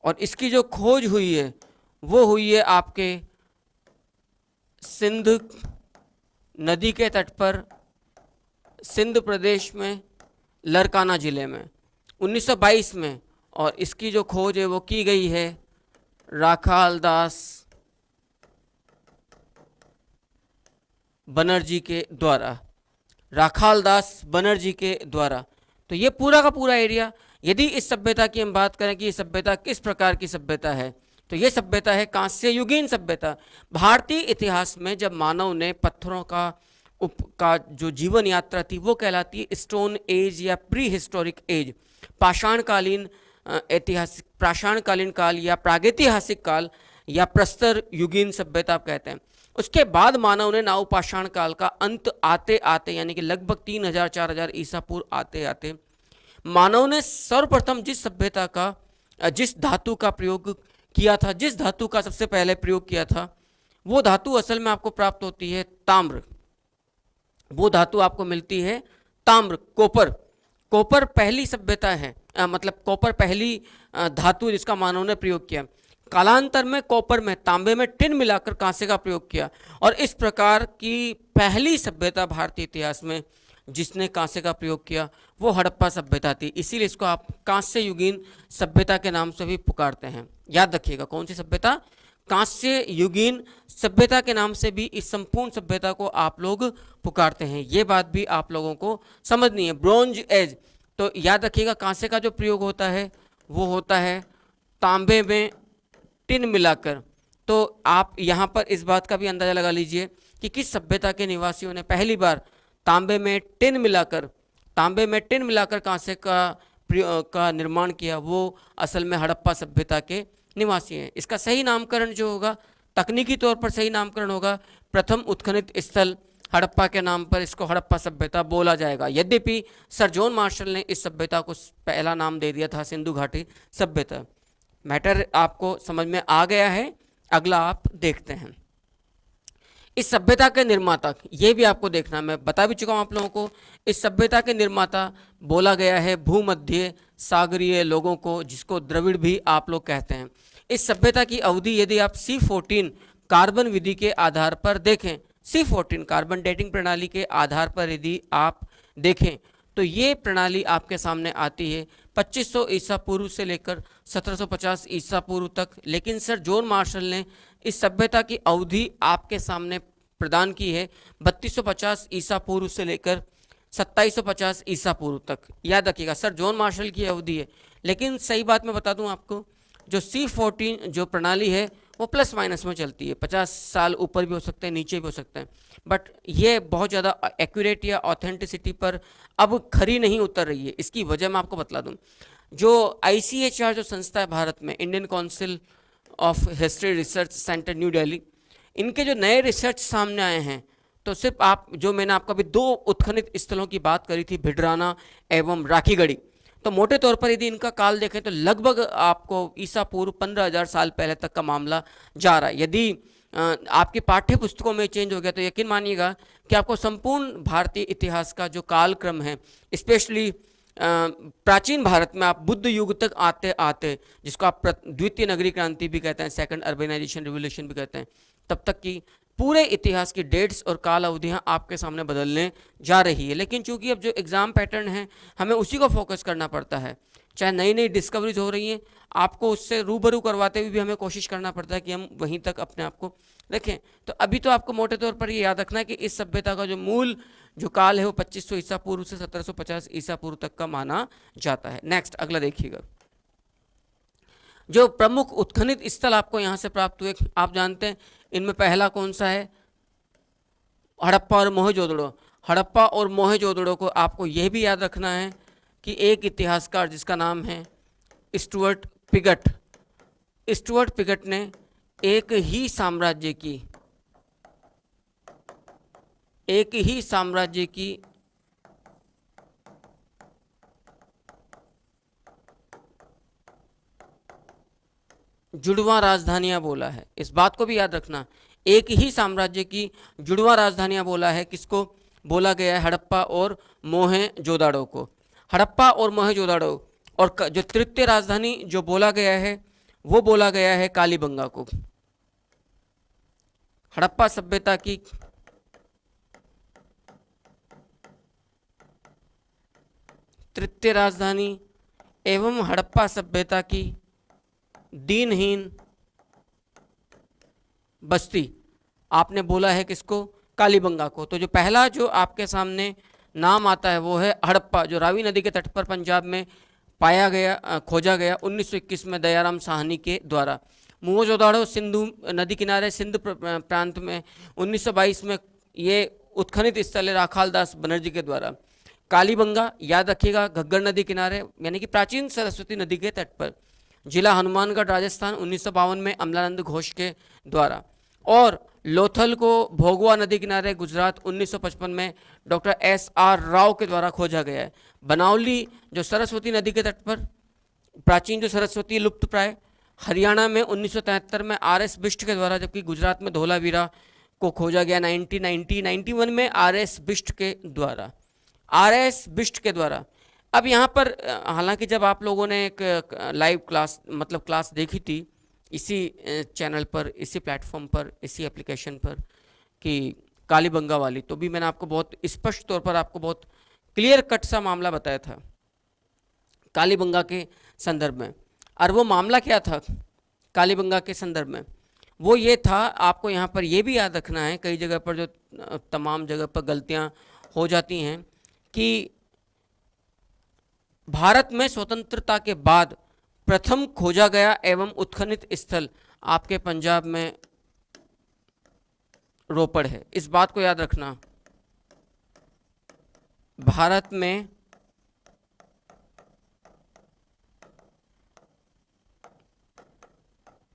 और इसकी जो खोज हुई है वो हुई है आपके सिंध नदी के तट पर, सिंध प्रदेश में, लरकाना जिले में 1922 में। और इसकी जो खोज है वो की गई है राखालदास बनर्जी के द्वारा। राखालदास बनर्जी के द्वारा। तो ये पूरा का पूरा एरिया, यदि इस सभ्यता की हम बात करें कि ये सभ्यता किस प्रकार की सभ्यता है, तो ये सभ्यता है कांस्य युगीन सभ्यता। भारतीय इतिहास में जब मानव ने पत्थरों का जो जीवन यात्रा थी वो कहलाती है स्टोन एज या प्री हिस्टोरिक एज, पाषाणकालीन ऐतिहासिक, पाषाणकालीन काल या प्रागैतिहासिक काल या प्रस्तर युगीन सभ्यता आप कहते हैं। उसके बाद मानव ने नवपाषाण काल का अंत आते आते, यानी कि लगभग 3000-4000 ईसा पूर्व आते आते, मानव ने सर्वप्रथम जिस सभ्यता का, जिस धातु का प्रयोग किया था, जिस धातु का सबसे पहले प्रयोग किया था, वो धातु असल में आपको प्राप्त होती है ताम्र। वो धातु आपको मिलती है ताम्र, कोपर। कोपर पहली सभ्यता है, मतलब कोपर पहली धातु जिसका मानव ने प्रयोग किया। कालांतर में कॉपर में, तांबे में टिन मिलाकर कांसे का प्रयोग किया और इस प्रकार की पहली सभ्यता भारतीय इतिहास में जिसने कांसे का प्रयोग किया वो हड़प्पा सभ्यता थी। इसीलिए इसको आप कांस्य युगीन सभ्यता के नाम से भी पुकारते हैं। याद रखिएगा, कौन सी सभ्यता? कांस्य युगीन सभ्यता के नाम से भी इस संपूर्ण सभ्यता को आप लोग पुकारते हैं। ये बात भी आप लोगों को समझनी है। ब्रोंज एज, तो याद रखिएगा कांसे का जो प्रयोग होता है वो होता है तांबे में टिन मिलाकर। तो आप यहाँ पर इस बात का भी अंदाजा लगा लीजिए कि किस सभ्यता के निवासियों ने पहली बार तांबे में टिन मिलाकर कांसे का निर्माण किया, वो असल में हड़प्पा सभ्यता के निवासी हैं। इसका सही नामकरण जो होगा, तकनीकी तौर पर सही नामकरण होगा प्रथम उत्खनित स्थल हड़प्पा के नाम पर इसको हड़प्पा सभ्यता बोला जाएगा। यद्यपि सर जॉन मार्शल ने इस सभ्यता को पहला नाम दे दिया था सिंधु घाटी सभ्यता। मैटर आपको समझ में आ गया है। अगला आप देखते हैं इस सभ्यता के निर्माता, ये भी आपको देखना, मैं बता भी चुका हूं आप लोगों को। इस सभ्यता के निर्माता बोला गया है भूमध्य सागरीय लोगों को, जिसको द्रविड़ भी आप लोग कहते हैं। इस सभ्यता की अवधि यदि आप C14 कार्बन विधि के आधार पर देखें, C14 कार्बन डेटिंग प्रणाली के आधार पर यदि आप देखें तो ये प्रणाली आपके सामने आती है 2500 ईसा पूर्व से लेकर 1750 ईसा पूर्व तक। लेकिन सर जॉन मार्शल ने इस सभ्यता की अवधि आपके सामने प्रदान की है 3250 ईसा पूर्व से लेकर 2750 ईसा पूर्व तक। याद रखिएगा सर जॉन मार्शल की अवधि है। लेकिन सही बात मैं बता दूं आपको, जो C14 जो प्रणाली है वो प्लस माइनस में चलती है, 50 साल ऊपर भी हो सकते हैं, नीचे भी हो सकते हैं, बट ये बहुत ज़्यादा एक्यूरेट या ऑथेंटिसिटी पर अब खरी नहीं उतर रही है। इसकी वजह मैं आपको बतला दूं। जो ICHR जो संस्था है भारत में, Indian council of history research centre new Delhi, इनके जो नए रिसर्च सामने आए हैं, तो सिर्फ आप जो मैंने आपको अभी 2 उत्खनित स्थलों की बात करी थी, भिडराना एवं राखीगढ़ी, तो मोटे तौर पर यदि इनका काल देखें तो लगभग आपको ईसा पूर्व 15,000 साल पहले तक का मामला जा रहा है। यदि आपकी पाठ्य पुस्तकों में चेंज हो गया तो यकीन मानिएगा कि आपको संपूर्ण भारतीय इतिहास का जो कालक्रम है, स्पेशली प्राचीन भारत में आप बुद्ध युग तक आते आते, जिसको आप द्वितीय नगरी क्रांति भी कहते हैं, सेकंड अर्बेनाइजेशन रिवोल्यूशन भी कहते हैं, तब तक की पूरे इतिहास की डेट्स और काल अवधियाँ आपके सामने बदलने जा रही है। लेकिन चूंकि अब जो एग्ज़ाम पैटर्न है हमें उसी को फोकस करना पड़ता है, चाहे नई नई डिस्कवरीज हो रही हैं, आपको उससे रूबरू करवाते हुए भी हमें कोशिश करना पड़ता है कि हम वहीं तक अपने आप को रखें। तो अभी तो आपको मोटे तौर पर ये याद रखना है कि इस सभ्यता का जो मूल जो काल है वो 2500 ईसा पूर्व से 1750 ईसा पूर्व तक का माना जाता है। नेक्स्ट अगला देखिएगा, जो प्रमुख उत्खनित स्थल आपको यहाँ से प्राप्त हुए आप जानते हैं, इनमें पहला कौन सा है, हड़प्पा और मोहनजोदड़ो। हड़प्पा और मोहनजोदड़ो को आपको यह भी याद रखना है कि एक इतिहासकार जिसका नाम है स्टुअर्ट पिगट, स्टुअर्ट पिगट ने एक ही साम्राज्य की जुड़वां राजधानियां बोला है। इस बात को भी याद रखना, एक ही साम्राज्य की जुड़वां राजधानियां बोला है। किसको बोला गया है? हड़प्पा और मोहनजोदाड़ो को। हड़प्पा और मोहनजोदाड़ो, और जो तृतीय राजधानी जो बोला गया है वो बोला गया है कालीबंगा को। हड़प्पा सभ्यता की तृतीय राजधानी एवं हड़प्पा सभ्यता की दीनहीन बस्ती आपने बोला है किसको? कालीबंगा को। तो जो पहला जो आपके सामने नाम आता है वो है हड़प्पा, जो रावी नदी के तट पर पंजाब में पाया गया, खोजा गया 1921 में दयाराम साहनी के द्वारा। मोहनजोदाड़ो सिंधु नदी किनारे सिंध प्रांत में 1922 में ये उत्खनित स्थल है राखालदास बनर्जी के द्वारा। कालीबंगा याद रखिएगा घग्गर नदी किनारे, यानी कि प्राचीन सरस्वती नदी के तट पर, जिला हनुमानगढ़ राजस्थान 1952 में अमलानंद घोष के द्वारा। और लोथल को भोगवा नदी किनारे गुजरात 1955 में डॉक्टर SR राव के द्वारा खोजा गया है। बनावली जो सरस्वती नदी के तट पर, प्राचीन जो सरस्वती लुप्त प्राय, हरियाणा में 1973 में RS बिष्ट के द्वारा, जबकि गुजरात में धोलावीरा को खोजा गया 1991 में RS बिष्ट के द्वारा, RS बिष्ट के द्वारा। अब यहाँ पर हालांकि जब आप लोगों ने एक लाइव क्लास मतलब क्लास देखी थी इसी चैनल पर, इसी प्लेटफॉर्म पर, इसी एप्लीकेशन पर कि कालीबंगा वाली, तो भी मैंने आपको बहुत स्पष्ट तौर पर आपको बहुत क्लियर कट सा मामला बताया था कालीबंगा के संदर्भ में। और वो मामला क्या था कालीबंगा के संदर्भ में? वो ये था, आपको यहाँ पर ये भी याद रखना है, कई जगह पर जो तमाम जगह पर गलतियाँ हो जाती हैं, कि भारत में स्वतंत्रता के बाद प्रथम खोजा गया एवं उत्खनित स्थल आपके पंजाब में रोपड़ है। इस बात को याद रखना, भारत में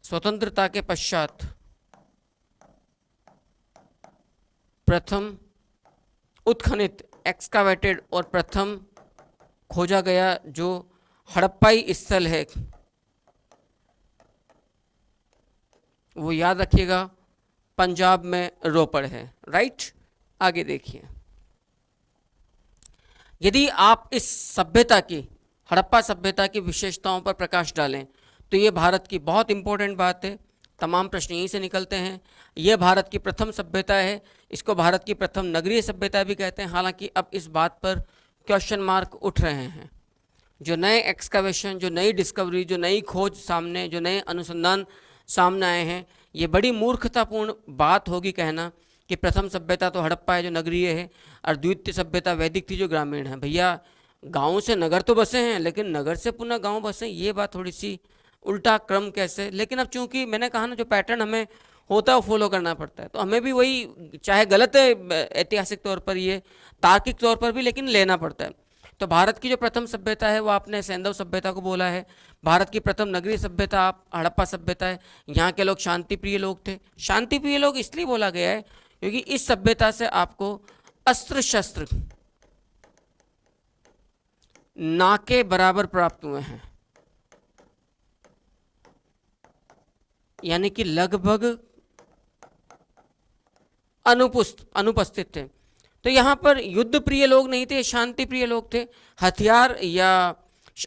स्वतंत्रता के पश्चात प्रथम उत्खनित एक्सकावेटेड और प्रथम खोजा गया जो हड़प्पाई स्थल है वो याद रखिएगा पंजाब में रोपड़ है, राइट। आगे देखिए, यदि आप इस सभ्यता की, हड़प्पा सभ्यता की विशेषताओं पर प्रकाश डालें तो ये भारत की बहुत इंपॉर्टेंट बात है, तमाम प्रश्न यहीं से निकलते हैं। यह भारत की प्रथम सभ्यता है, इसको भारत की प्रथम नगरीय सभ्यता भी कहते हैं। हालांकि अब इस बात पर क्वेश्चन मार्क उठ रहे हैं। जो नए एक्सकवेशन, जो नई डिस्कवरी, जो नई खोज सामने, जो नए अनुसंधान सामने आए हैं, ये बड़ी मूर्खतापूर्ण बात होगी कहना कि प्रथम सभ्यता तो हड़प्पा है जो नगरीय है और द्वितीय सभ्यता वैदिक थी जो ग्रामीण है। भैया, गाँव से नगर तो बसे हैं, लेकिन नगर से पुनः गाँव बसे, ये बात थोड़ी सी उल्टा क्रम कैसे। लेकिन अब चूंकि मैंने कहा ना, जो पैटर्न हमें होता है वो फॉलो करना पड़ता है, तो हमें भी वही, चाहे गलत है ऐतिहासिक तौर पर, ये तार्किक तौर पर भी, लेकिन लेना पड़ता है। तो भारत की जो प्रथम सभ्यता है वो आपने सैंधव सभ्यता को बोला है। भारत की प्रथम नगरीय सभ्यता आप हड़प्पा सभ्यता है। यहाँ के लोग शांति प्रिय लोग थे। शांति प्रिय लोग इसलिए बोला गया है क्योंकि इस सभ्यता से आपको अस्त्र शस्त्र ना के बराबर प्राप्त हुए हैं, यानी कि लगभग अनुपस्थित थे। तो यहाँ पर युद्ध प्रिय लोग नहीं थे, शांति प्रिय लोग थे। हथियार या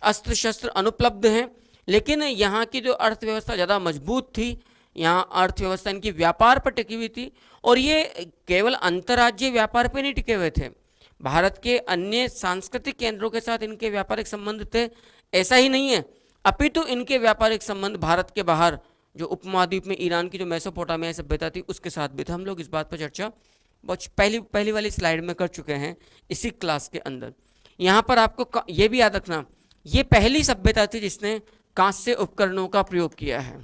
अस्त्र शस्त्र अनुपलब्ध हैं, लेकिन यहाँ की जो अर्थव्यवस्था ज़्यादा मजबूत थी। यहाँ अर्थव्यवस्था इनकी व्यापार पर टिकी हुई थी, और ये केवल अंतर्राज्यीय व्यापार पर नहीं टिके हुए थे, भारत के अन्य सांस्कृतिक केंद्रों के साथ इनके व्यापारिक संबंध थे। ऐसा ही नहीं है, अपितु इनके व्यापारिक संबंध भारत के बाहर जो उपमहाद्वीप में ईरान की जो मेसोपोटामिया सभ्यता थी उसके साथ भी था। हम लोग इस बात पर चर्चा बहुत पहली वाली स्लाइड में कर चुके हैं इसी क्लास के अंदर। यहाँ पर आपको ये भी याद रखना, ये पहली सभ्यता थी जिसने कांस्य उपकरणों का प्रयोग किया है,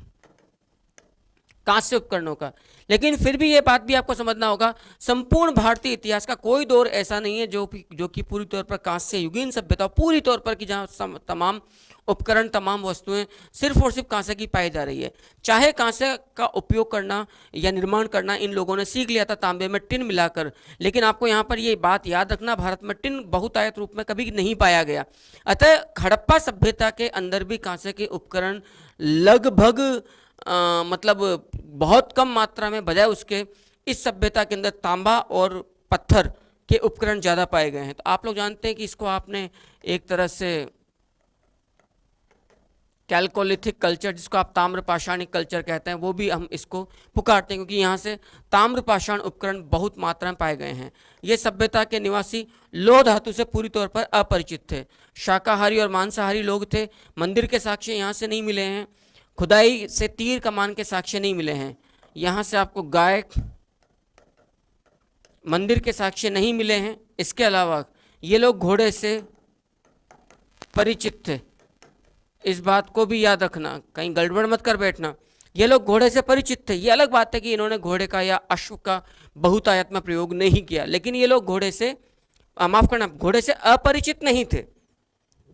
कांस्य उपकरणों का। लेकिन फिर भी ये बात भी आपको समझना होगा, संपूर्ण भारतीय इतिहास का कोई दौर ऐसा नहीं है जो कि पूरी तौर पर कांस्य युगीन सभ्यता, पूरी तौर पर कि जहाँ तमाम उपकरण, तमाम वस्तुएं सिर्फ और सिर्फ कांस्य की पाई जा रही है। चाहे कांस्य का उपयोग करना या निर्माण करना इन लोगों ने सीख लिया था तांबे में टिन मिलाकर, लेकिन आपको यहाँ पर ये बात याद रखना, भारत में टिन बहुतायत रूप में कभी नहीं पाया गया। अतः हड़प्पा सभ्यता के अंदर भी कांस्य के उपकरण लगभग मतलब बहुत कम मात्रा में, बजाय उसके इस सभ्यता के अंदर तांबा और पत्थर के उपकरण ज़्यादा पाए गए हैं। तो आप लोग जानते हैं कि इसको आपने एक तरह से कैल्कोलिथिक कल्चर, जिसको आप ताम्रपाषाणिक कल्चर कहते हैं, वो भी हम इसको पुकारते हैं, क्योंकि यहाँ से ताम्रपाषाण उपकरण बहुत मात्रा में पाए गए हैं। ये सभ्यता के निवासी लौह धातु से पूरी तौर पर अपरिचित थे, शाकाहारी और मांसाहारी लोग थे। मंदिर के साक्ष्य यहाँ से नहीं मिले हैं, खुदाई से तीर कमान के साक्ष्य नहीं मिले हैं, यहाँ से आपको गाय, मंदिर के साक्ष्य नहीं मिले हैं। इसके अलावा ये लोग घोड़े से परिचित थे, इस बात को भी याद रखना, कहीं गड़बड़ मत कर बैठना। ये लोग घोड़े से परिचित थे। ये अलग बात है कि इन्होंने घोड़े का या अश्व का बहुतायत में प्रयोग नहीं किया, लेकिन ये लोग घोड़े से, माफ करना, घोड़े से अपरिचित नहीं थे,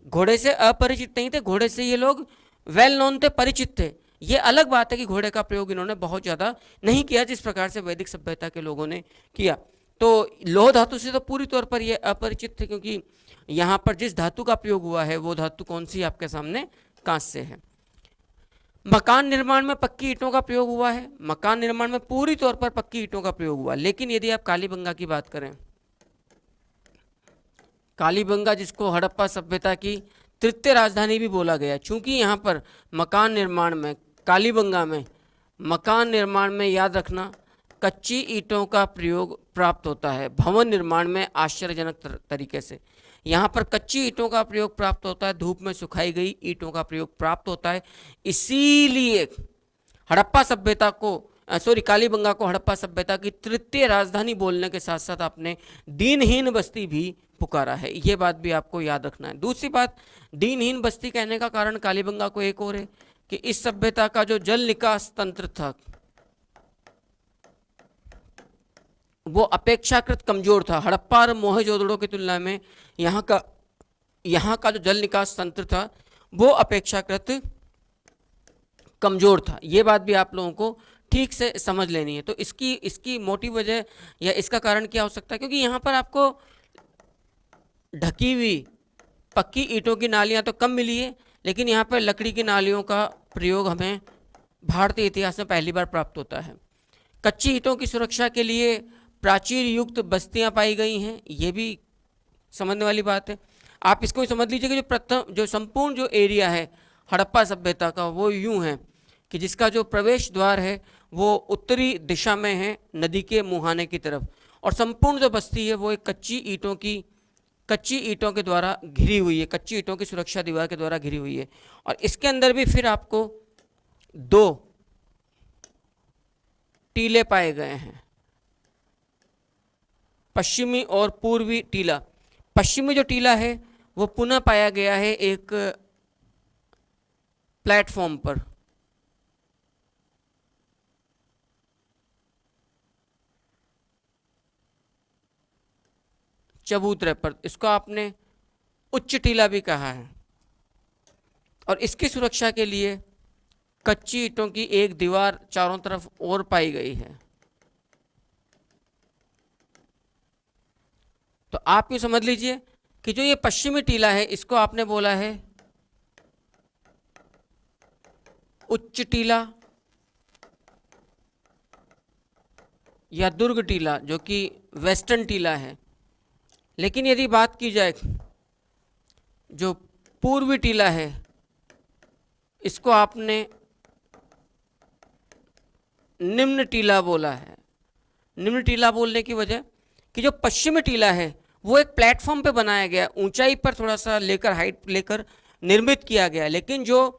घोड़े से अपरिचित नहीं थे, घोड़े से ये लोग वेल नोन थे, परिचित थे। ये अलग बात है कि घोड़े का प्रयोग इन्होंने बहुत ज़्यादा नहीं किया जिस प्रकार से वैदिक सभ्यता के लोगों ने किया। तो लौह धातु से तो पूरी तौर पर ये अपरिचित थे, क्योंकि यहाँ पर जिस धातु का प्रयोग हुआ है वो धातु कौन सी आपके सामने, कांस्य है। मकान निर्माण में पक्की ईंटों का प्रयोग हुआ है, मकान निर्माण में पूरी तौर पर पक्की ईंटों का प्रयोग हुआ। लेकिन यदि आप कालीबंगा की बात करें, कालीबंगा जिसको हड़प्पा सभ्यता की तृतीय राजधानी भी बोला गया, चूंकि यहाँ पर मकान निर्माण में, कालीबंगा में मकान निर्माण में याद रखना कच्ची ईंटों का प्रयोग प्राप्त होता है, भवन निर्माण में आश्चर्यजनक तरीके से यहाँ पर कच्ची ईंटों का प्रयोग प्राप्त होता है, धूप में सुखाई गई ईंटों का प्रयोग प्राप्त होता है। इसीलिए हड़प्पा सभ्यता को, कालीबंगा को हड़प्पा सभ्यता की तृतीय राजधानी बोलने के साथ साथ आपने दीनहीन बस्ती भी पुकारा है, ये बात भी आपको याद रखना है। दूसरी बात, दीनहीन बस्ती कहने का कारण कालीबंगा को एक और है कि इस सभ्यता का जो जल निकास तंत्र था वो अपेक्षाकृत कमजोर था। हड़प्पा और मोहनजोदड़ो की तुलना में यहाँ का जो जल निकास तंत्र था वो अपेक्षाकृत कमज़ोर था। ये बात भी आप लोगों को ठीक से समझ लेनी है। तो इसकी इसकी मोटी वजह या इसका कारण क्या हो सकता है, क्योंकि यहाँ पर आपको ढकी हुई पक्की ईंटों की नालियाँ तो कम मिली है, लेकिन यहाँ पर लकड़ी की नालियों का प्रयोग हमें भारतीय इतिहास में पहली बार प्राप्त होता है। कच्ची ईंटों की सुरक्षा के लिए प्राचीर युक्त बस्तियाँ पाई गई हैं, ये भी समझने वाली बात है। आप इसको समझ लीजिए कि जो संपूर्ण जो एरिया है हड़प्पा सभ्यता का, वो यूं है कि जिसका जो प्रवेश द्वार है वो उत्तरी दिशा में है नदी के मुहाने की तरफ, और संपूर्ण जो बस्ती है वो एक कच्ची ईंटों के द्वारा घिरी हुई है, कच्ची ईंटों की सुरक्षा दीवार के द्वारा घिरी हुई है। और इसके अंदर भी फिर आपको दो टीले पाए गए हैं, पश्चिमी और पूर्वी टीला। पश्चिमी जो टीला है वो पुनः पाया गया है एक प्लेटफॉर्म पर, चबूतरे पर। इसको आपने उच्च टीला भी कहा है, और इसकी सुरक्षा के लिए कच्ची ईंटों की एक दीवार चारों तरफ और पाई गई है। तो आप ये समझ लीजिए कि जो ये पश्चिमी टीला है इसको आपने बोला है उच्च टीला या दुर्ग टीला, जो कि वेस्टर्न टीला है। लेकिन यदि बात की जाए जो पूर्वी टीला है, इसको आपने निम्न टीला बोला है। निम्न टीला बोलने की वजह कि जो पश्चिमी टीला है वो एक प्लेटफॉर्म पे बनाया गया, ऊंचाई पर थोड़ा सा लेकर, हाइट लेकर निर्मित किया गया। लेकिन जो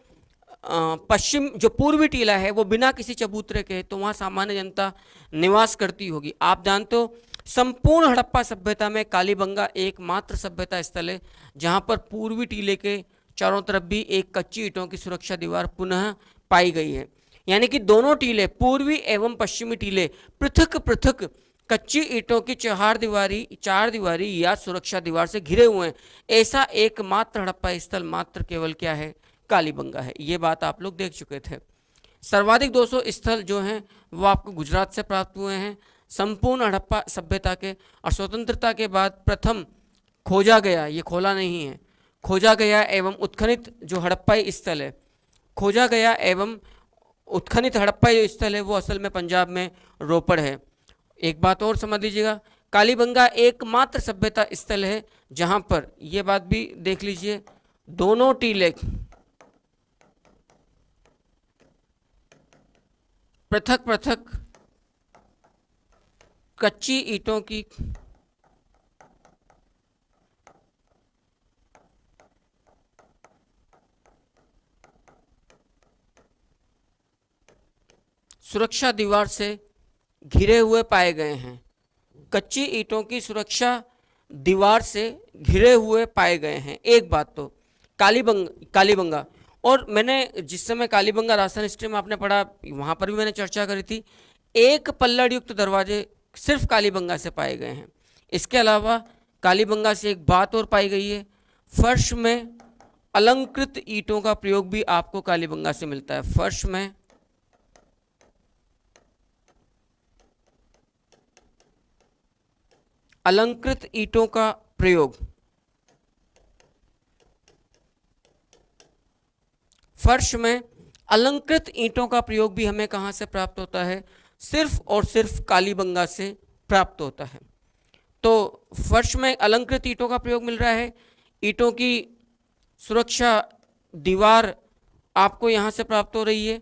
पूर्वी टीला है वो बिना किसी चबूतरे के, तो वहाँ सामान्य जनता निवास करती होगी। आप जानते हो संपूर्ण हड़प्पा सभ्यता में कालीबंगा एकमात्र सभ्यता स्थल है जहाँ पर पूर्वी टीले के चारों तरफ भी एक कच्ची ईंटों की सुरक्षा दीवार पुनः पाई गई है। यानी कि दोनों टीले, पूर्वी एवं पश्चिमी टीले, पृथक पृथक कच्ची ईंटों की चार दीवारी या सुरक्षा दीवार से घिरे हुए हैं। ऐसा एकमात्र हड़प्पा स्थल मात्र केवल क्या है, कालीबंगा है। ये बात आप लोग देख चुके थे। सर्वाधिक 200 स्थल जो हैं वो आपको गुजरात से प्राप्त हुए हैं संपूर्ण हड़प्पा सभ्यता के। और स्वतंत्रता के बाद प्रथम खोजा गया, ये खोला नहीं है, खोजा गया एवं उत्खनित जो हड़प्पाई स्थल है, खोजा गया एवं उत्खनित हड़प्पाई स्थल है वो असल में पंजाब में रोपड़ है। एक बात और समझ लीजिएगा, कालीबंगा एकमात्र सभ्यता स्थल है जहां पर, ये बात भी देख लीजिए, दोनों टीले पृथक पृथक कच्ची ईंटों की सुरक्षा दीवार से घिरे हुए पाए गए हैं। कच्ची ईंटों की सुरक्षा दीवार से घिरे हुए पाए गए हैं। एक बात तो कालीबंगा, और मैंने जिस समय कालीबंगा राजस्थान हिस्ट्री में आपने पढ़ा, वहाँ पर भी मैंने चर्चा करी थी, एक पल्लड़ युक्त दरवाजे सिर्फ कालीबंगा से पाए गए हैं। इसके अलावा कालीबंगा से एक बात और पाई गई है, फर्श में अलंकृत ईंटों का प्रयोग भी आपको कालीबंगा से मिलता है। फर्श में अलंकृत ईंटों का प्रयोग, फर्श में अलंकृत ईंटों का प्रयोग भी हमें कहां से प्राप्त होता है, सिर्फ और सिर्फ कालीबंगा से प्राप्त होता है। तो फर्श में अलंकृत ईंटों का प्रयोग मिल रहा है, ईंटों की सुरक्षा दीवार आपको यहां से प्राप्त हो रही है,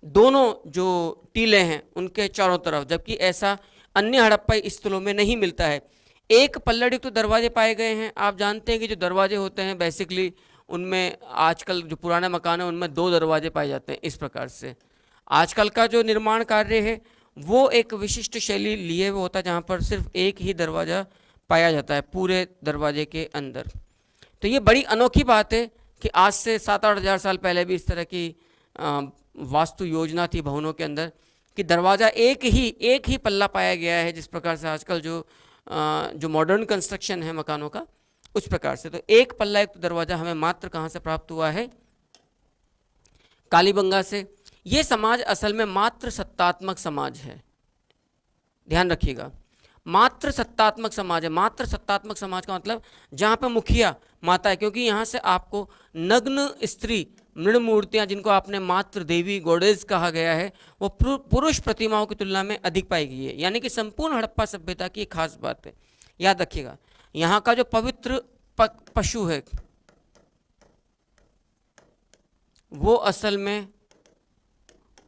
दोनों जो टीले हैं उनके चारों तरफ, जबकि ऐसा अन्य हड़प्पाई स्थलों में नहीं मिलता है। एक पल्लड़युक्त दरवाजे पाए गए हैं। आप जानते हैं कि जो दरवाजे होते हैं बेसिकली उनमें, आजकल जो पुराने मकान है उनमें 2 दरवाजे पाए जाते हैं। इस प्रकार से आजकल का जो निर्माण कार्य है वो एक विशिष्ट शैली लिए हुए होता है जहाँ पर सिर्फ एक ही दरवाज़ा पाया जाता है पूरे दरवाजे के अंदर। तो ये बड़ी अनोखी बात है कि आज से 7-8 हज़ार साल पहले भी इस तरह की वास्तु योजना थी भवनों के अंदर कि दरवाज़ा एक ही पल्ला पाया गया है, जिस प्रकार से आजकल जो मॉडर्न कंस्ट्रक्शन है मकानों का उस प्रकार से। तो एक पल्ला एक दरवाज़ा हमें मात्र कहाँ से प्राप्त हुआ है, कालीबंगा से। ये समाज असल में मात्र सत्तात्मक समाज है, ध्यान रखिएगा, मात्र सत्तात्मक समाज है। मात्र सत्तात्मक समाज का मतलब जहाँ पे मुखिया माता है, क्योंकि यहाँ से आपको नग्न स्त्री मृण मूर्तियाँ, जिनको आपने मात्र देवी गॉडेस कहा गया है, वो पुरुष प्रतिमाओं की तुलना में अधिक पाई गई है। यानी कि संपूर्ण हड़प्पा सभ्यता की एक खास बात है, याद रखिएगा। यहाँ का जो पवित्र पशु है वो असल में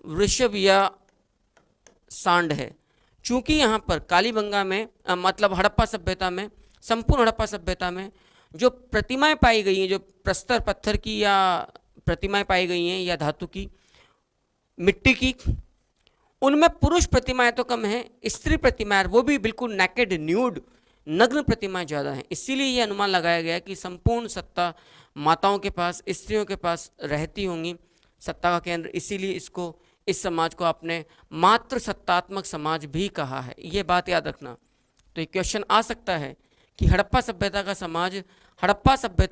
वृषभ या सांड है। चूंकि यहाँ पर कालीबंगा में मतलब हड़प्पा सभ्यता में, संपूर्ण हड़प्पा सभ्यता में जो प्रतिमाएं पाई गई हैं, जो प्रस्तर पत्थर की या प्रतिमाएं पाई गई हैं या धातु की, मिट्टी की, उनमें पुरुष प्रतिमाएं तो कम हैं, स्त्री प्रतिमाएं, वो भी बिल्कुल नेकेड न्यूड नग्न प्रतिमाएं ज़्यादा हैं। इसीलिए ये अनुमान लगाया गया कि संपूर्ण सत्ता माताओं के पास, स्त्रियों के पास रहती होंगी, सत्ता का केंद्र। इसीलिए इसको, इस समाज को आपने मात्र सत्तात्मक समाज भी कहा है, ये बात याद रखना। तो एक क्वेश्चन आ सकता है कि हड़प्पा सभ्यता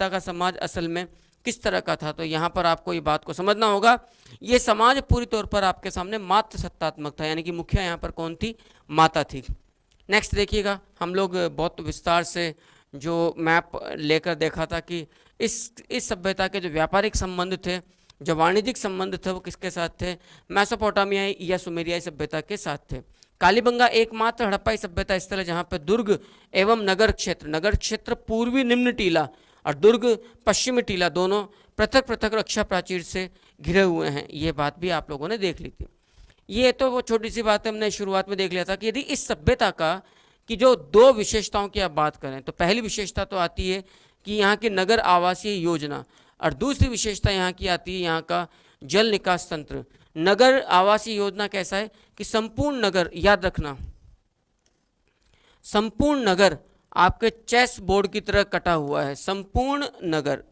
का समाज असल में किस तरह का था। तो यहाँ पर आपको ये बात को समझना होगा, ये समाज पूरी तौर पर आपके सामने मात्र सत्तात्मक था, यानी कि मुखिया यहाँ पर कौन थी, माता थी। नेक्स्ट देखिएगा, हम लोग बहुत विस्तार से जो मैप लेकर देखा था कि इस सभ्यता के जो व्यापारिक संबंध थे, जो वाणिज्यिक संबंध थे, वो किसके साथ थे, मेसोपोटामिया या सुमेरियाई सभ्यता के साथ थे। कालीबंगा एकमात्र हड़प्पाई सभ्यता स्थल है जहाँ पर दुर्ग एवं नगर क्षेत्र पूर्वी निम्न टीला और दुर्ग पश्चिमी टीला दोनों पृथक पृथक रक्षा प्राचीर से घिरे हुए हैं। ये बात भी आप लोगों ने देख ली थी। ये तो वो छोटी सी बात हमने शुरुआत में देख लिया था कि यदि इस सभ्यता का की जो दो विशेषताओं की आप बात करें, तो पहली विशेषता तो आती है कि यहाँ की नगर आवासीय योजना, और दूसरी विशेषता यहाँ की आती है यहाँ का जल निकास तंत्र। नगर आवासीय योजना कैसा है कि संपूर्ण नगर, याद रखना, संपूर्ण नगर आपके चेस बोर्ड की तरह कटा हुआ है, संपूर्ण नगर।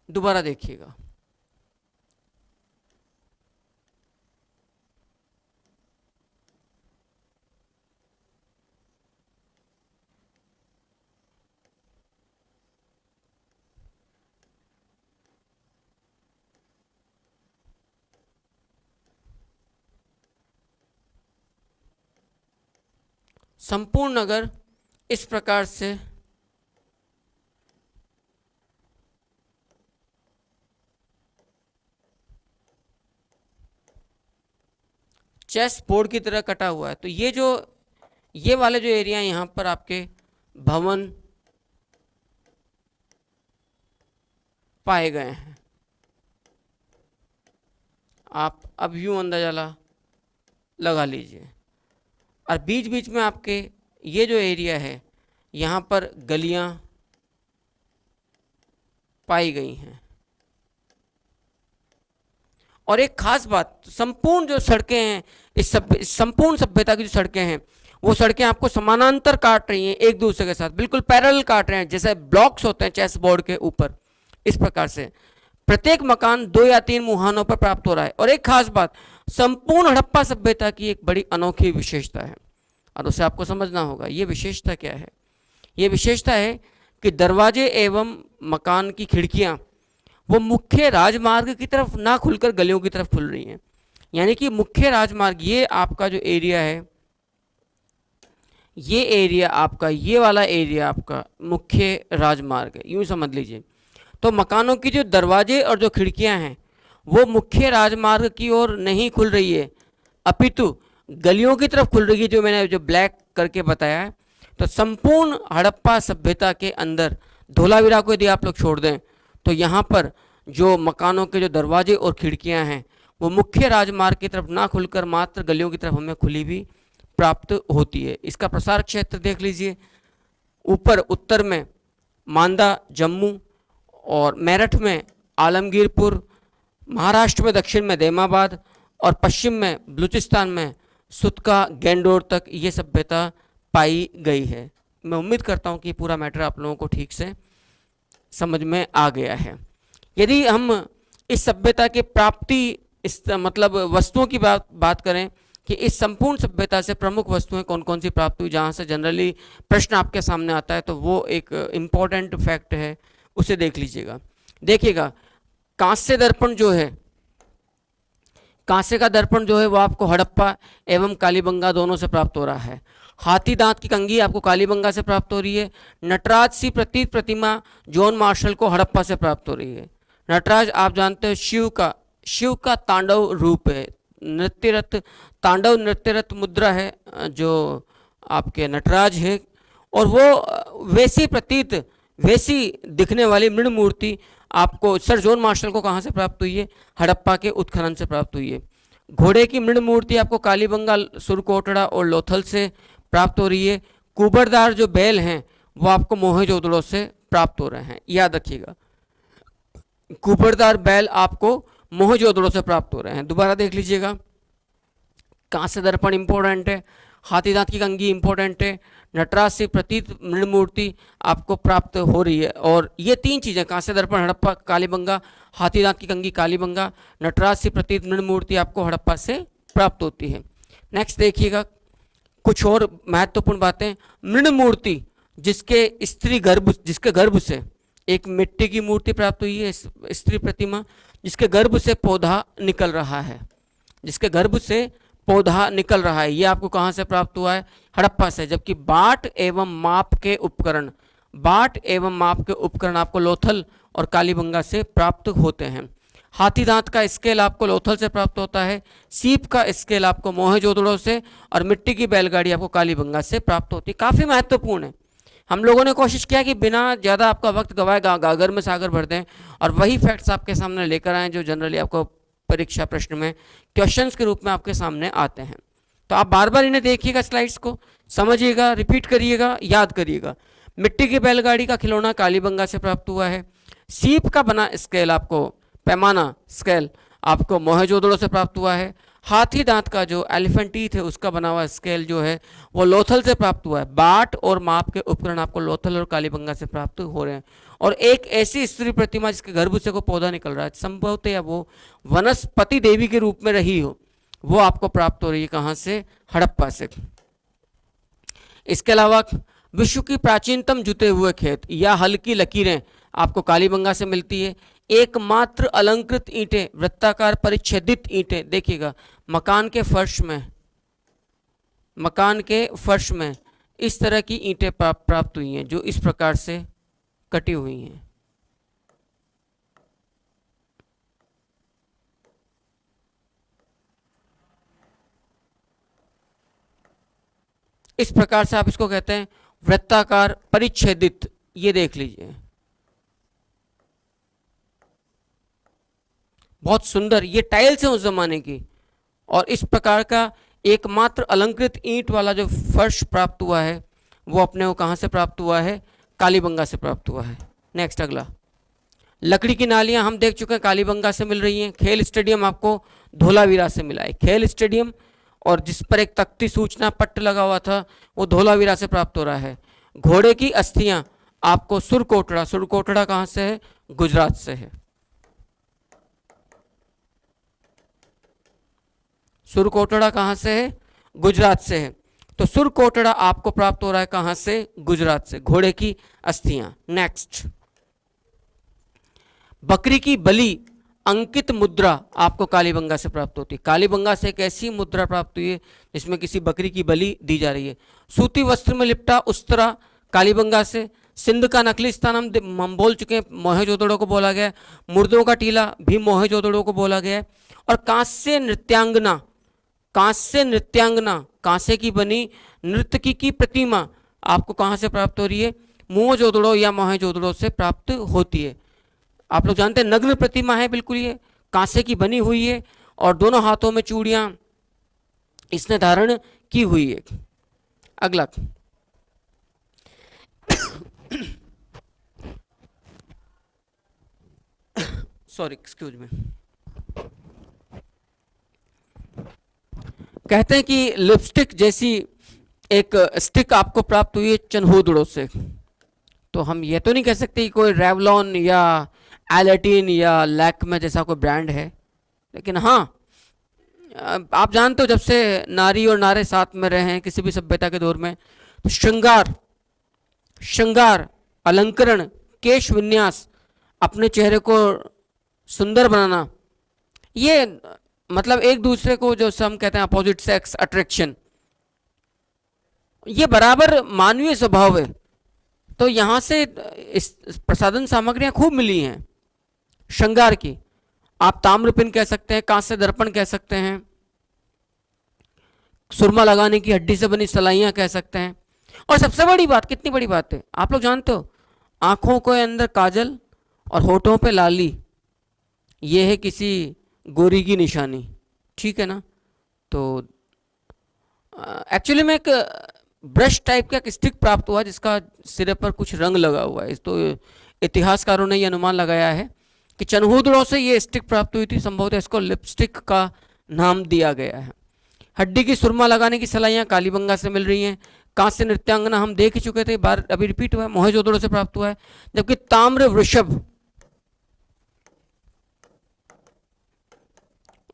दोबारा देखिएगा, संपूर्ण नगर इस प्रकार से चेस बोर्ड की तरह कटा हुआ है। तो ये वाले जो एरिया यहाँ पर आपके भवन पाए गए हैं, आप अब यूं अंदाजा लगा लीजिए। और बीच बीच में आपके ये जो एरिया है यहाँ पर गलियाँ पाई गई हैं। और एक खास बात, संपूर्ण जो सड़कें हैं, इस संपूर्ण सभ्यता की जो सड़कें हैं, वो सड़कें आपको समानांतर काट रही हैं, एक दूसरे के साथ बिल्कुल पैरेलल काट रहे हैं, जैसे ब्लॉक्स होते हैं चेस बोर्ड के ऊपर, इस प्रकार से प्रत्येक मकान 2 या 3 मुहानों पर प्राप्त हो रहा है। और एक खास बात, संपूर्ण हड़प्पा सभ्यता की एक बड़ी अनोखी विशेषता है और उसे आपको समझना होगा। ये विशेषता क्या है? ये विशेषता है कि दरवाजे एवं मकान की खिड़कियां वो मुख्य राजमार्ग की तरफ ना खुलकर गलियों की तरफ खुल रही हैं। यानी कि मुख्य राजमार्ग, ये आपका जो एरिया है, ये एरिया आपका, ये वाला एरिया आपका मुख्य राजमार्ग है, यूँ समझ लीजिए। तो मकानों की जो दरवाजे और जो खिड़कियां हैं वो मुख्य राजमार्ग की ओर नहीं खुल रही है, अपितु गलियों की तरफ खुल रही है, जो मैंने जो ब्लैक करके बताया है। तो संपूर्ण हड़प्पा सभ्यता के अंदर धोलावीरा को यदि आप लोग छोड़ दें तो यहाँ पर जो मकानों के जो दरवाजे और खिड़कियाँ हैं वो मुख्य राजमार्ग की तरफ ना खुलकर मात्र गलियों की तरफ हमें खुली भी प्राप्त होती है। इसका प्रसार क्षेत्र देख लीजिए, ऊपर उत्तर में मांदा जम्मू और मेरठ में आलमगीरपुर, महाराष्ट्र में दक्षिण में देमाबाद और पश्चिम में बलूचिस्तान में सुतका गैंडोर तक ये सभ्यता पाई गई है। मैं उम्मीद करता हूँ कि पूरा मैटर आप लोगों को ठीक से समझ में आ गया है। यदि हम इस सभ्यता के प्राप्ति, इस मतलब वस्तुओं की बात करें कि इस संपूर्ण सभ्यता से प्रमुख वस्तुएं कौन कौन सी प्राप्त हुई, जहाँ से जनरली प्रश्न आपके सामने आता है, तो वो एक इम्पॉर्टेंट फैक्ट है, उसे देख लीजिएगा। देखिएगा, कांस्य दर्पण जो है, कांसे का दर्पण जो है वो आपको हड़प्पा एवं कालीबंगा दोनों से प्राप्त हो रहा है। हाथी दांत की कंघी आपको कालीबंगा से प्राप्त हो रही है। नटराज सी प्रतीत प्रतिमा जॉन मार्शल को हड़प्पा से प्राप्त हो रही है। नटराज आप जानते हो शिव का तांडव रूप है, नृत्यरत तांडव नृत्यरत मुद्रा है जो आपके नटराज है, और वो वैसी दिखने वाली मृण मूर्ति आपको सर जॉन मार्शल को कहाँ से प्राप्त हुई है? हड़प्पा के उत्खनन से प्राप्त हुई है। घोड़े की मृण मूर्ति आपको कालीबंगा, सुरकोटड़ा और लोथल से प्राप्त हो रही है। कुबरदार जो बैल हैं वो आपको मोहनजोदड़ो से प्राप्त हो रहे हैं, याद रखिएगा। कुबरदार बैल आपको मोहनजोदड़ो से प्राप्त हो रहे हैं। दोबारा देख लीजिएगा, कांस्य दर्पण इंपॉर्टेंट है, हाथी दांत की कंघी इंपॉर्टेंट है, नटराज से प्रतीत मृण मूर्ति आपको प्राप्त हो रही है। और ये तीन चीज़ें, कांस्य दर्पण हड़प्पा कालीबंगा, हाथी दांत की कंघी कालीबंगा, नटराज से प्रतीत मृण मूर्ति आपको हड़प्पा से प्राप्त होती है। नेक्स्ट देखिएगा कुछ और महत्वपूर्ण बातें। मृण मूर्ति जिसके गर्भ से एक मिट्टी की मूर्ति प्राप्त हुई है, स्त्री प्रतिमा, जिसके गर्भ से पौधा निकल रहा है, जिसके गर्भ से पौधा निकल रहा है, ये आपको कहाँ से प्राप्त हुआ है? हड़प्पा से। जबकि बाट एवं माप के उपकरण आपको लोथल और कालीबंगा से प्राप्त होते हैं। हाथी दांत का स्केल आपको लोथल से प्राप्त होता है, सीप का स्केल आपको मोहनजोदड़ो से, और मिट्टी की बैलगाड़ी आपको कालीबंगा से प्राप्त होती है। काफ़ी महत्वपूर्ण है। हम लोगों ने कोशिश किया कि बिना ज़्यादा आपका वक्त गवाए गागर में सागर भर दें और वही फैक्ट्स आपके सामने लेकर आएँ जो जनरली आपको परीक्षा प्रश्न में क्वेश्चंस के रूप में आपके सामने आते हैं। तो आप बार बार इन्हें देखिएगा, स्लाइड्स को समझिएगा, रिपीट करिएगा, याद करिएगा। मिट्टी की बैलगाड़ी का खिलौना कालीबंगा से प्राप्त हुआ है। सीप का बना स्केल आपको, पैमाना स्केल आपको मोहनजोदड़ो से प्राप्त हुआ है। हाथी दांत का जो एलिफेंट टीथ है उसका बना हुआ स्केल जो है वो लोथल से प्राप्त हुआ है। बाट और माप के उपकरण आपको लोथल और कालीबंगा से प्राप्त हो रहे हैं। और एक ऐसी स्त्री प्रतिमा जिसके गर्भ से को पौधा निकल रहा है, संभवतः वो वनस्पति देवी के रूप में रही हो, वो आपको प्राप्त हो रही है कहाँ से? हड़प्पा से। इसके अलावा विश्व की प्राचीनतम जुते हुए खेत या हल की लकीरें आपको कालीबंगा से मिलती है। एकमात्र अलंकृत ईंटें, वृत्ताकार परिच्छेदित ईंटें, देखिएगा मकान के फर्श में इस तरह की ईंटें प्राप्त हुई हैं जो इस प्रकार से कटी हुई हैं। इस प्रकार से आप इसको कहते हैं वृत्ताकार परिच्छेदित। ये देख लीजिए, बहुत सुंदर, ये टाइल्स है उस जमाने की। और इस प्रकार का एकमात्र अलंकृत ईंट वाला जो फर्श प्राप्त हुआ है वो अपने को कहाँ से प्राप्त हुआ है? कालीबंगा से प्राप्त हुआ है। नेक्स्ट अगला, लकड़ी की नालियाँ हम देख चुके हैं, कालीबंगा से मिल रही हैं। खेल स्टेडियम आपको धोलावीरा से मिला है। खेल स्टेडियम और जिस पर एक तख्ती सूचना पट्ट लगा हुआ था वो धोलावीरा से प्राप्त हो रहा है। घोड़े की अस्थियां आपको सुरकोटड़ा कहाँ से है? गुजरात से है। सुरकोटड़ा कहाँ से है? गुजरात से है। तो सुरकोटड़ा आपको प्राप्त हो रहा है कहाँ से? गुजरात से, घोड़े की अस्थियां। नेक्स्ट, बकरी की बलि अंकित मुद्रा आपको कालीबंगा से प्राप्त होती है। कालीबंगा से एक ऐसी मुद्रा प्राप्त हुई है जिसमें किसी बकरी की बलि दी जा रही है। सूती वस्त्र में लिपटा उस्तरा कालीबंगा से। सिंध का नकली स्थान हम बोल चुके हैं, मोहनजोदड़ो को बोला गया। मुर्दों का टीला भी मोहनजोदड़ो को बोला गया है। और कांस्य नृत्यांगना, कांसे की बनी नर्तकी की प्रतिमा आपको कहाँ से प्राप्त हो रही है? मोहनजोदड़ो या मोहनजोदड़ो से प्राप्त होती है। आप लोग जानते हैं नग्न प्रतिमा है, बिल्कुल ये कांसे की बनी हुई है और दोनों हाथों में चूड़ियां इसने धारण की हुई है। अगला, सॉरी एक्सक्यूज मी, कहते हैं कि लिपस्टिक जैसी एक स्टिक आपको प्राप्त हुई है चन्होदड़ो से। तो हम ये तो नहीं कह सकते कि कोई रेवलॉन या एलेटिन या लैक्मे जैसा कोई ब्रांड है, लेकिन हाँ आप जानते हो जब से नारी और नारे साथ में रहे हैं किसी भी सभ्यता के दौर में, तो श्रृंगार, श्रृंगार, अलंकरण, केश विन्यास, अपने चेहरे को सुंदर बनाना, ये मतलब एक दूसरे को जो हम कहते हैं अपोजिट सेक्स अट्रैक्शन, ये बराबर मानवीय स्वभाव है। तो यहाँ से इस प्रसाधन सामग्रियाँ खूब मिली हैं श्रृंगार की। आप ताम्रपिन कह सकते हैं, कांस्य दर्पण कह सकते हैं, सुरमा लगाने की हड्डी से बनी सलाइयाँ कह सकते हैं। और सबसे बड़ी बात, कितनी बड़ी बात है, आप लोग जानते हो आँखों के अंदर काजल और होठों पे लाली, ये है किसी गोरी की निशानी, ठीक है ना। तो एक्चुअली में एक ब्रश टाइप का एक स्टिक प्राप्त हुआ जिसका सिरे पर कुछ रंग लगा हुआ है। तो इतिहासकारों ने यह अनुमान लगाया है कि चनहूदड़ों से ये स्टिक प्राप्त हुई थी, संभवतः इसको लिपस्टिक का नाम दिया गया है। हड्डी की सुरमा लगाने की सलाइयाँ कालीबंगा से मिल रही हैं। कांस्य नृत्यांगना हम देख ही चुके थे, बार अभी रिपीट हुआ है, मोहनजोदड़ो से प्राप्त हुआ है। जबकि ताम्र वृषभ,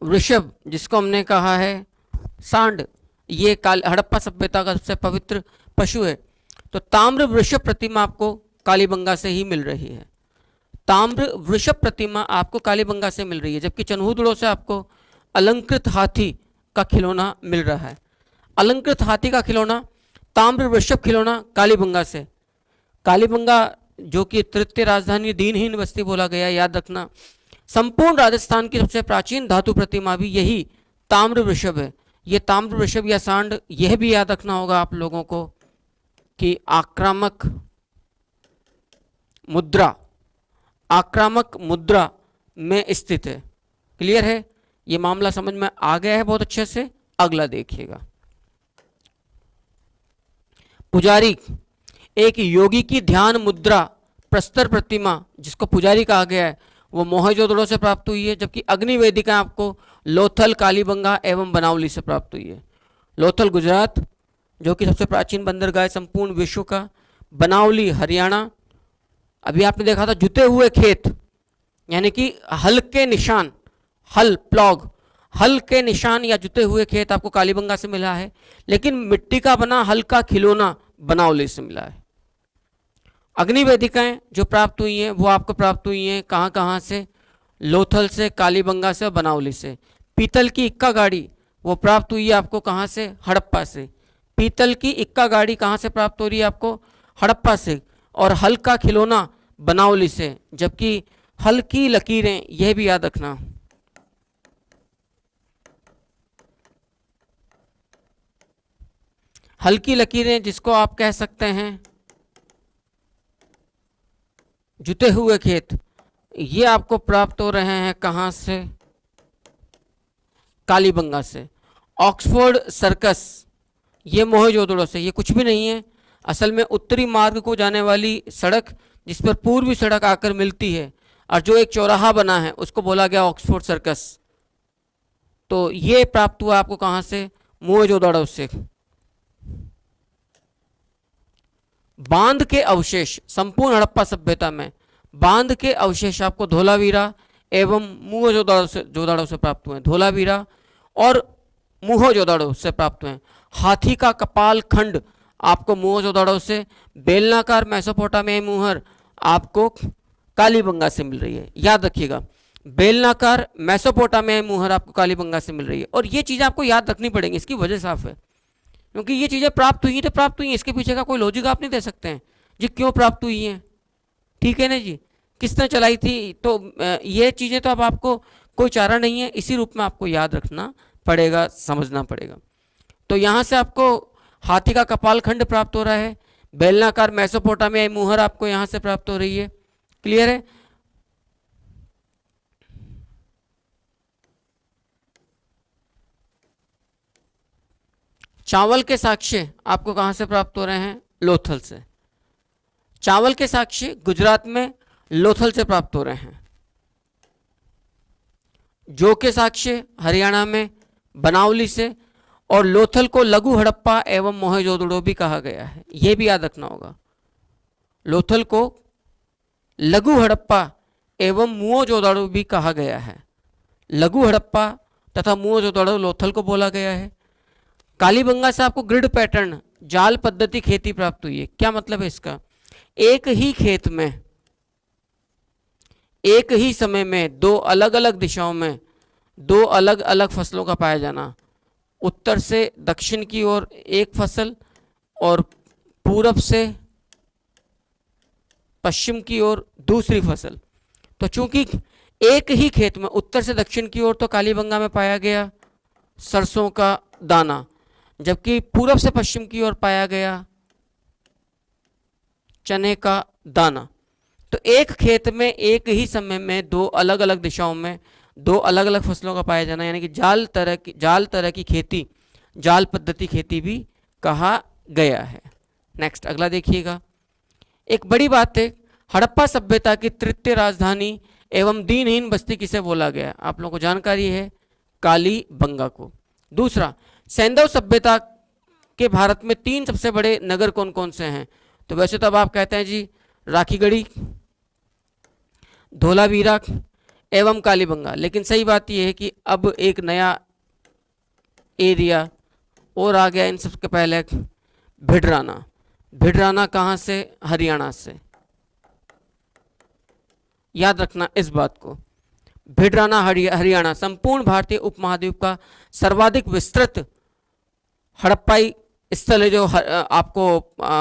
वृषभ जिसको हमने कहा है सांड, ये हड़प्पा सभ्यता का सबसे पवित्र पशु है। तो ताम्र वृषभ प्रतिमा आपको कालीबंगा से ही मिल रही है। ताम्र वृषभ प्रतिमा आपको कालीबंगा से मिल रही है। जबकि चनहूदड़ों से आपको अलंकृत हाथी का खिलौना मिल रहा है। अलंकृत हाथी का खिलौना, ताम्र वृषभ खिलौना कालीबंगा से। कालीबंगा जो कि तृतीय राजधानी दीनहीन बस्ती बोला गया, याद रखना। संपूर्ण राजस्थान की सबसे प्राचीन धातु प्रतिमा भी यही ताम्र वृषभ है। ये ताम्र वृषभ या सांड, यह भी याद रखना होगा आप लोगों को कि आक्रामक मुद्रा, आक्रामक मुद्रा में स्थित है। क्लियर है, ये मामला समझ में आ गया है बहुत अच्छे से। अगला देखिएगा, पुजारी, एक योगी की ध्यान मुद्रा प्रस्तर प्रतिमा जिसको पुजारी कहा गया है, वो मोहनजोदड़ो से प्राप्त हुई है। जबकि अग्नि वेदिका आपको लोथल, कालीबंगा एवं बनावली से प्राप्त हुई है। लोथल गुजरात जो कि सबसे प्राचीन बंदरगाह है संपूर्ण विश्व का। बनावली हरियाणा। अभी आपने देखा था जुते हुए खेत, यानी कि हल के निशान, हल प्लॉग, हल के निशान या जुते हुए खेत आपको कालीबंगा से मिला है। लेकिन मिट्टी का बना हल का खिलौना बनावली से मिला है। अग्नि वेदिकाएं जो प्राप्त हुई हैं वो आपको प्राप्त हुई हैं कहाँ कहाँ से? लोथल से, कालीबंगा से और बनावली से। पीतल की इक्का गाड़ी वो प्राप्त हुई है आपको कहाँ से? हड़प्पा से। पीतल की इक्का गाड़ी कहाँ से प्राप्त हो रही है आपको? हड़प्पा से। और हल का खिलौना बनावली से। जबकि हल की लकीरें, यह भी याद रखना, हल की लकीरें जिसको आप कह सकते हैं जुते हुए खेत, ये आपको प्राप्त हो रहे हैं कहाँ से? कालीबंगा से। ऑक्सफोर्ड सर्कस, ये मोहनजोदड़ो से। ये कुछ भी नहीं है, असल में उत्तरी मार्ग को जाने वाली सड़क जिस पर पूर्वी सड़क आकर मिलती है और जो एक चौराहा बना है उसको बोला गया ऑक्सफोर्ड सर्कस। तो ये प्राप्त हुआ आपको कहाँ से? मोहनजोदड़ो से। बांध के अवशेष, संपूर्ण हड़प्पा सभ्यता में बांध के अवशेष आपको धोलावीरा एवं मोहनजोदड़ो से प्राप्त हुए। धोलावीरा और मोहनजोदड़ो से प्राप्त हुए। हाथी का कपाल खंड आपको मोहनजोदड़ो से। बेलनाकार मेसोपोटामियाई मुहर आपको कालीबंगा से मिल रही है। याद रखिएगा, बेलनाकार मेसोपोटामियाई मुहर आपको कालीबंगा से मिल रही है। और ये चीज़ें आपको याद रखनी पड़ेंगी, इसकी वजह साफ है, क्योंकि ये चीज़ें प्राप्त हुई तो प्राप्त हुई हैं, इसके पीछे का कोई लॉजिक आप नहीं दे सकते हैं जी क्यों प्राप्त हुई हैं। ठीक है ना जी, किसने चलाई थी? तो ये चीज़ें तो अब आपको कोई चारा नहीं है, इसी रूप में आपको याद रखना पड़ेगा, समझना पड़ेगा। तो यहाँ से आपको हाथी का कपाल खंड प्राप्त हो रहा है। बेलनाकार मेसोपोटामियाई मुहर आपको यहाँ से प्राप्त हो रही है। क्लियर है? चावल के साक्ष्य आपको कहाँ से प्राप्त हो रहे हैं? लोथल से। चावल के साक्ष्य गुजरात में लोथल से प्राप्त हो रहे हैं। जौ के साक्ष्य हरियाणा में बनावली से। और लोथल को लघु हड़प्पा एवं मोहनजोदड़ो भी कहा गया है, यह भी याद रखना होगा। लोथल को लघु हड़प्पा एवं मोहनजोदड़ो भी कहा गया है। लघु हड़प्पा तथा मोहनजोदड़ो लोथल को बोला गया है। कालीबंगा से आपको ग्रिड पैटर्न जाल पद्धति खेती प्राप्त हुई है। क्या मतलब है इसका? एक ही खेत में एक ही समय में दो अलग अलग दिशाओं में दो अलग अलग फसलों का पाया जाना। उत्तर से दक्षिण की ओर एक फसल और पूरब से पश्चिम की ओर दूसरी फसल। तो चूंकि एक ही खेत में उत्तर से दक्षिण की ओर तो कालीबंगा में पाया गया सरसों का दाना, जबकि पूरब से पश्चिम की ओर पाया गया चने का दाना। तो एक खेत में एक ही समय में दो अलग अलग दिशाओं में दो अलग अलग फसलों का पाया जाना, यानी कि जाल तरह की खेती जाल पद्धति खेती भी कहा गया है। नेक्स्ट अगला देखिएगा। एक बड़ी बात है, हड़प्पा सभ्यता की तृतीय राजधानी एवं दीनहीन बस्ती किसे बोला गया? आप लोगों को जानकारी है, कालीबंगा को। दूसरा, सैंधव सभ्यता के भारत में तीन सबसे बड़े नगर कौन कौन से हैं? तो वैसे तो अब आप कहते हैं जी राखीगढ़ी, धोलावीरा एवं कालीबंगा, लेकिन सही बात यह है कि अब एक नया एरिया और आ गया इन सबके पहले, भिडराना। भिडराना कहाँ से? हरियाणा से। याद रखना इस बात को, भिडराना हरियाणा संपूर्ण भारतीय उपमहाद्वीप का सर्वाधिक विस्तृत हड़प्पाई स्थल है जो आपको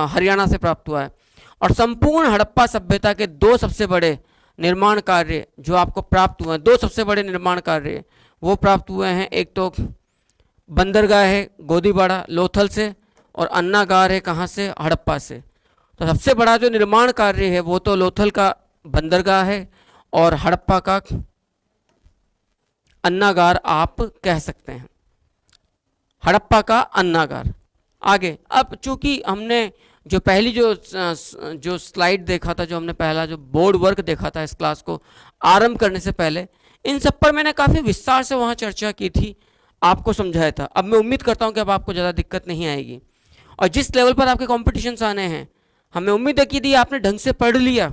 हरियाणा से प्राप्त हुआ है। और संपूर्ण हड़प्पा सभ्यता के दो सबसे बड़े निर्माण कार्य जो आपको प्राप्त हुए हैं, दो सबसे बड़े निर्माण कार्य वो प्राप्त हुए हैं। एक तो बंदरगाह है गोदीबाड़ा लोथल से, और अन्नागार है कहाँ से? हड़प्पा से। तो सबसे बड़ा जो निर्माण कार्य है वो तो लोथल का बंदरगाह है और हड़प्पा का अन्नागार आप कह सकते हैं, हड़प्पा का अन्नागार। आगे अब चूंकि हमने जो पहली जो स्लाइड देखा था, जो हमने पहला जो बोर्ड वर्क देखा था इस क्लास को आरंभ करने से पहले, इन सब पर मैंने काफ़ी विस्तार से वहाँ चर्चा की थी, आपको समझाया था। अब मैं उम्मीद करता हूँ कि अब आपको ज़्यादा दिक्कत नहीं आएगी। और जिस लेवल पर आपके कॉम्पिटिशन्स आने हैं, हमें उम्मीद है कि आपने ढंग से पढ़ लिया,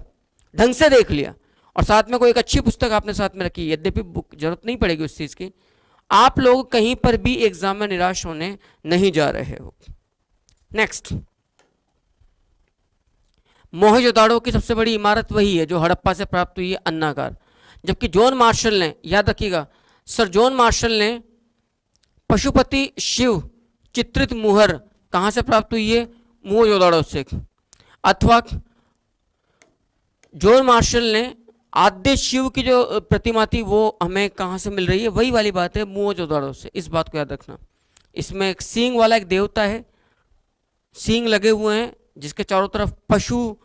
ढंग से देख लिया, और साथ में कोई एक अच्छी पुस्तक आपने साथ में रखी। यद्यपि बुक जरूरत नहीं पड़ेगी उस चीज़ की, आप लोग कहीं पर भी एग्जाम में निराश होने नहीं जा रहे हो। नेक्स्ट, मोहनजोदाड़ो की सबसे बड़ी इमारत वही है जो हड़प्पा से प्राप्त हुई है, अन्नागार। जबकि जॉन मार्शल ने, याद रखिएगा सर, जॉन मार्शल ने पशुपति शिव चित्रित मुहर कहाँ से प्राप्त हुई है? मोहनजोदाड़ो से। अथवा जॉन मार्शल ने आद्य शिव की जो प्रतिमा थी वो हमें कहाँ से मिल रही है? वही वाली बात है, मोहनजोदाड़ो से। इस बात को याद रखना। इसमें एक सींग वाला एक देवता है, सींग लगे हुए हैं, जिसके चारों तरफ पशु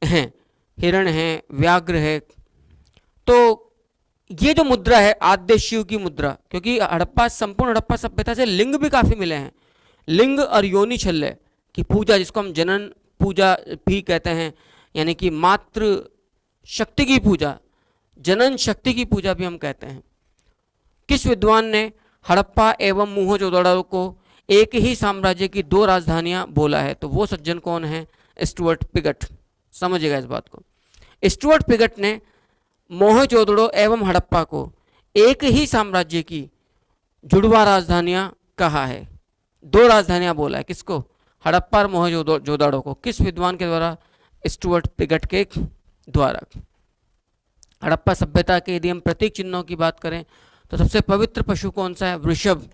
हैं, हिरण हैं, व्याघ्र है। तो ये जो मुद्रा है आद्य शिव की मुद्रा, क्योंकि हड़प्पा संपूर्ण हड़प्पा सभ्यता से लिंग भी काफ़ी मिले हैं। लिंग और योनि छल्य की पूजा, जिसको हम जनन पूजा भी कहते हैं, यानी कि मातृ शक्ति की पूजा, जनन शक्ति की पूजा भी हम कहते हैं। किस विद्वान ने हड़प्पा एवं मोहनजोदड़ो को एक ही साम्राज्य की दो राजधानियां बोला है? तो वो सज्जन कौन है? Stuart Piggott. समझिएगा इस बात को। स्टुअर्ट पिगट ने मोहनजोदड़ो एवं हड़प्पा को एक ही साम्राज्य की जुड़वा राजधानियां कहा है, दो राजधानियां बोला है। किसको? हड़प्पा और मोहनजोदड़ो को। किस विद्वान के द्वारा? स्टुअर्ट पिगट के द्वारा। हड़प्पा सभ्यता के यदि हम प्रतीक चिन्हों की बात करें तो सबसे पवित्र पशु कौन सा है? वृषभ,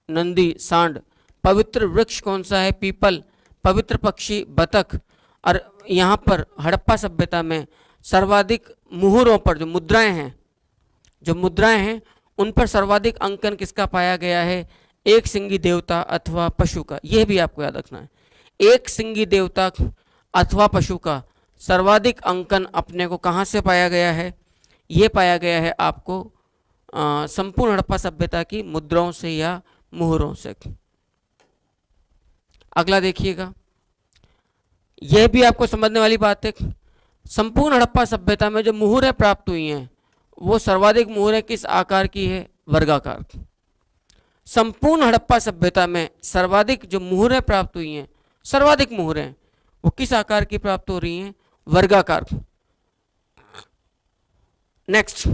नंदी, सांड। पवित्र वृक्ष कौन सा है? पीपल। पवित्र पक्षी बतख। और यहाँ पर हड़प्पा सभ्यता में सर्वाधिक मुहरों पर जो मुद्राएं हैं उन पर सर्वाधिक अंकन किसका पाया गया है? एक सिंगी देवता अथवा पशु का। यह भी आपको याद रखना है, एक सिंगी देवता अथवा पशु का सर्वाधिक अंकन अपने को कहाँ से पाया गया है? ये पाया गया है आपको संपूर्ण हड़प्पा सभ्यता की मुद्राओं से या मुहरों से। अगला देखिएगा, यह भी आपको समझने वाली बात है। संपूर्ण हड़प्पा सभ्यता में जो मुहरें प्राप्त हुई हैं वो सर्वाधिक मुहरें किस आकार की है? वर्गाकार। संपूर्ण हड़प्पा सभ्यता में सर्वाधिक जो मुहरें प्राप्त हुई हैं, सर्वाधिक मुहरें वो किस आकार की प्राप्त हो रही हैं? वर्गाकार। नेक्स्ट,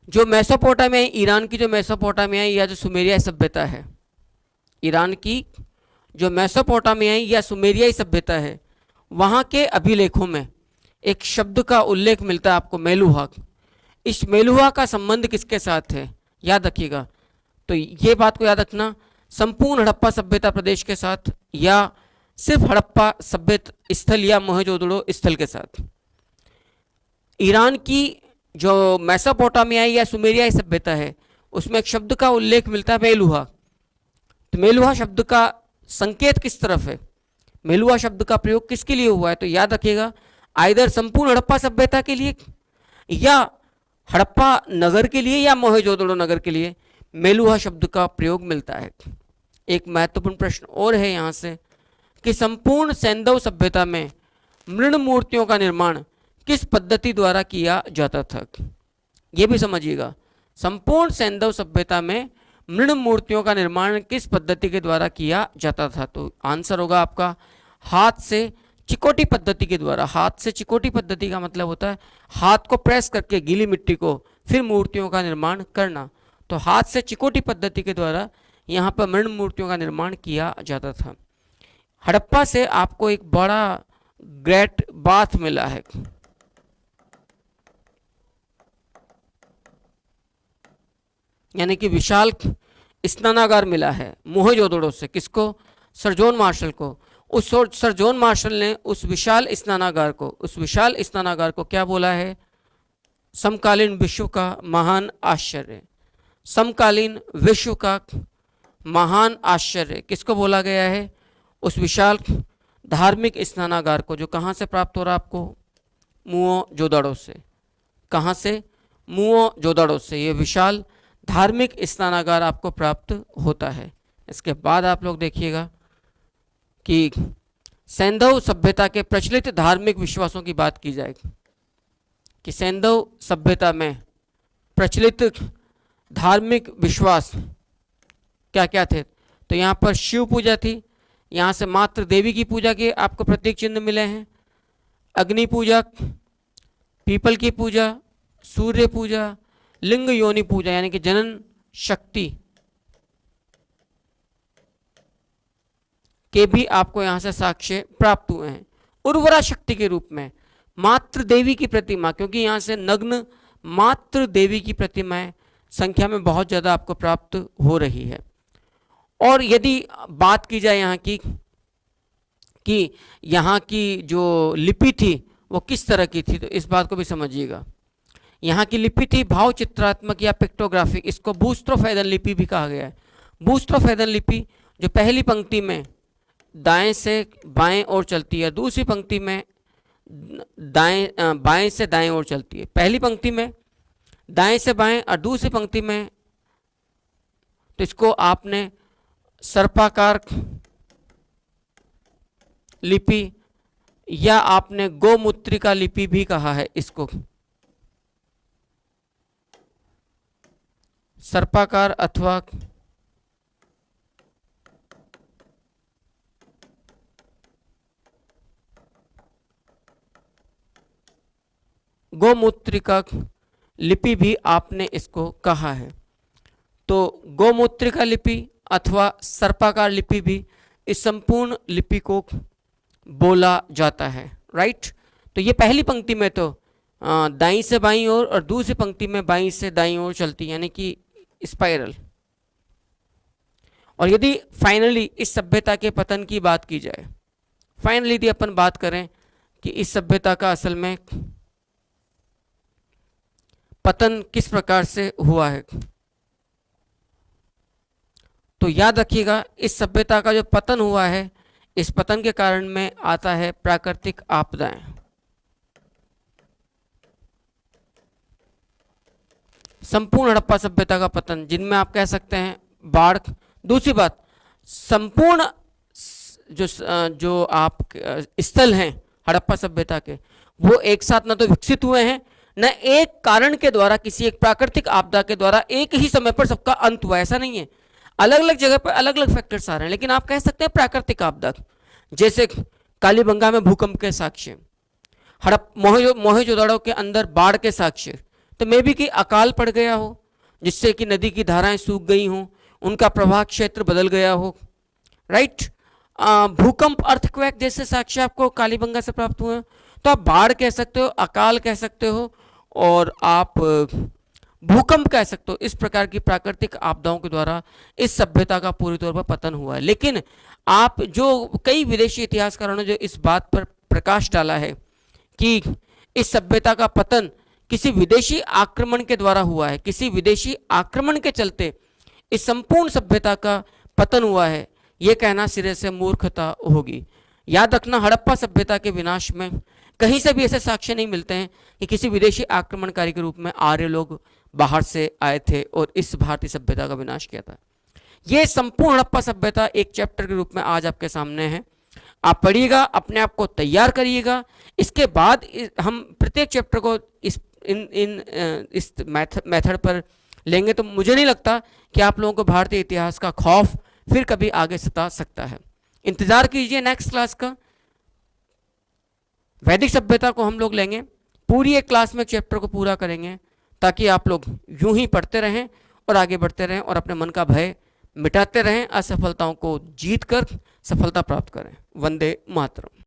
जो मेसोपोटामिया, ईरान की जो मेसोपोटामिया या जो सुमेरियाई सभ्यता है, ईरान की जो मेसोपोटामियाई या सुमेरियाई सभ्यता है, वहाँ के अभिलेखों में एक शब्द का उल्लेख मिलता है आपको, मेलुहा। इस मेलुहा का संबंध किसके साथ है, याद रखिएगा। तो ये बात को याद रखना, संपूर्ण हड़प्पा सभ्यता प्रदेश के साथ या सिर्फ हड़प्पा सभ्यता स्थल या मोहनजोदड़ो स्थल के साथ। ईरान की जो मेसोपोटामियाई या सुमेरियाई सभ्यता है उसमें एक शब्द का उल्लेख मिलता है, मेलुहा। तो मेलुहा शब्द का संकेत किस तरफ है, मेलुहा शब्द का प्रयोग किसके लिए हुआ है, तो याद रखिएगा आइदर संपूर्ण हड़प्पा सभ्यता के लिए या हड़प्पा नगर के लिए या मोहनजोदड़ो नगर के लिए मेलुहा शब्द का प्रयोग मिलता है। एक महत्वपूर्ण प्रश्न और है यहाँ से कि संपूर्ण सैंधव सभ्यता में मृण मूर्तियों का निर्माण किस पद्धति द्वारा किया जाता था, ये भी समझिएगा। संपूर्ण सैंधव सभ्यता में मृण मूर्तियों का निर्माण किस पद्धति के द्वारा किया जाता था, तो आंसर होगा आपका हाथ से चिकोटी पद्धति के द्वारा। हाथ से चिकोटी पद्धति का मतलब होता है हाथ को प्रेस करके गीली मिट्टी को फिर मूर्तियों का निर्माण करना। तो हाथ से चिकोटी पद्धति के द्वारा यहाँ पर मृण मूर्तियों का निर्माण किया जाता था। हड़प्पा से आपको एक बड़ा ग्रेट बाथ मिला है, यानी कि विशाल स्नानागार मिला है मोहनजोदड़ो से। किसको, सर जॉन मार्शल को। उस सर जॉन मार्शल ने उस विशाल स्नानागार को क्या बोला है, समकालीन विश्व का महान आश्चर्य। समकालीन विश्व का महान आश्चर्य किसको बोला गया है, उस विशाल धार्मिक स्नानागार को, जो कहाँ से प्राप्त हो रहा है आपको, मोहनजोदड़ो से। कहाँ से, मोहनजोदड़ो से ये विशाल धार्मिक स्नानागार आपको प्राप्त होता है। इसके बाद आप लोग देखिएगा कि सैंधव सभ्यता के प्रचलित धार्मिक विश्वासों की बात की जाएगी कि सैंधव सभ्यता में प्रचलित धार्मिक विश्वास क्या क्या थे। तो यहाँ पर शिव पूजा थी, यहाँ से मात्र देवी की पूजा के आपको प्रतीक चिन्ह मिले हैं। अग्नि पूजा, पीपल की पूजा, सूर्य पूजा, लिंग योनि पूजा यानी कि जनन शक्ति के भी आपको यहाँ से साक्ष्य प्राप्त हुए हैं। उर्वरा शक्ति के रूप में मात्र देवी की प्रतिमा, क्योंकि यहाँ से नग्न मात्र देवी की प्रतिमाएं संख्या में बहुत ज़्यादा आपको प्राप्त हो रही है। और यदि बात की जाए यहाँ की कि यहाँ की जो लिपि थी वो किस तरह की थी, तो इस बात को भी समझिएगा। यहाँ की लिपि थी भाव चित्रात्मक या पिक्टोग्राफिक, इसको बूस्ट्रोफेदन लिपि भी कहा गया है। बूस्ट्रोफेदन लिपि जो पहली पंक्ति में दाएं से बाएं ओर चलती है, दूसरी पंक्ति में बाएं से दाएं ओर चलती है। पहली पंक्ति में दाएं से बाएं और दूसरी पंक्ति में, तो इसको आपने सर्पाकार लिपि या आपने गोमुत्रिका लिपि भी कहा है। इसको सर्पाकार अथवा गोमुत्रिका लिपि भी आपने इसको कहा है। तो गोमुत्रिका लिपि अथवा सर्पाकार लिपि भी इस संपूर्ण लिपि को बोला जाता है, राइट। तो ये पहली पंक्ति में तो दाईं से बाईं ओर और दूसरी पंक्ति में बाईं से दाईं ओर चलती है, यानी कि स्पाइरल। और यदि फाइनली इस सभ्यता के पतन की बात की जाए, फाइनली यदि अपन बात करें कि इस सभ्यता का असल में पतन किस प्रकार से हुआ है, तो याद रखिएगा इस सभ्यता का जो पतन हुआ है, इस पतन के कारण में आता है प्राकृतिक आपदाएं। संपूर्ण हड़प्पा सभ्यता का पतन, जिनमें आप कह सकते हैं बाढ़। दूसरी बात, संपूर्ण जो आप स्थल हैं हड़प्पा सभ्यता के, वो एक साथ न तो विकसित हुए हैं, न एक कारण के द्वारा, किसी एक प्राकृतिक आपदा के द्वारा एक ही समय पर सबका अंत हुआ, ऐसा नहीं है। अलग अलग जगह पर अलग अलग फैक्टर्स आ रहे हैं, लेकिन आप कह सकते हैं प्राकृतिक आपदा। जैसे कालीबंगा में भूकंप के साक्ष्य, मोहनजोदड़ो के अंदर बाढ़ के साक्ष्य, तो मे भी कि अकाल पड़ गया हो जिससे कि नदी की धाराएं सूख गई हों, उनका प्रवाह क्षेत्र बदल गया हो, राइट। भूकंप अर्थक्वेक जैसे साक्ष्य आपको कालीबंगा से प्राप्त हुए हैं। तो आप बाढ़ कह सकते हो, अकाल कह सकते हो, और आप भूकंप कह सकते हो। इस प्रकार की प्राकृतिक आपदाओं के द्वारा इस सभ्यता का पूरी तौर पर पतन हुआ है। लेकिन आप जो कई विदेशी इतिहासकारों ने जो इस बात पर प्रकाश डाला है कि इस सभ्यता का पतन किसी विदेशी आक्रमण के द्वारा हुआ है, किसी विदेशी आक्रमण के चलते इस संपूर्ण सभ्यता का पतन हुआ है, यह कहना सिरे से मूर्खता होगी। याद रखना, हड़प्पा सभ्यता के विनाश में कहीं से भी ऐसे साक्ष्य नहीं मिलते हैं कि किसी विदेशी आक्रमणकारी के रूप में आर्य लोग बाहर से आए थे और इस भारतीय सभ्यता का विनाश किया था। यह संपूर्ण हड़प्पा सभ्यता एक चैप्टर के रूप में आज आपके सामने है। आप पढ़िएगा, अपने आप को तैयार करिएगा। इसके बाद हम प्रत्येक चैप्टर को इस मेथड पर लेंगे, तो मुझे नहीं लगता कि आप लोगों को भारतीय इतिहास का खौफ फिर कभी आगे सता सकता है। इंतजार कीजिए नेक्स्ट क्लास का। वैदिक सभ्यता को हम लोग लेंगे, पूरी एक क्लास में चैप्टर को पूरा करेंगे, ताकि आप लोग यूं ही पढ़ते रहें और आगे बढ़ते रहें और अपने मन का भय मिटाते रहें, असफलताओं को जीत कर सफलता प्राप्त करें। वंदे मातरम।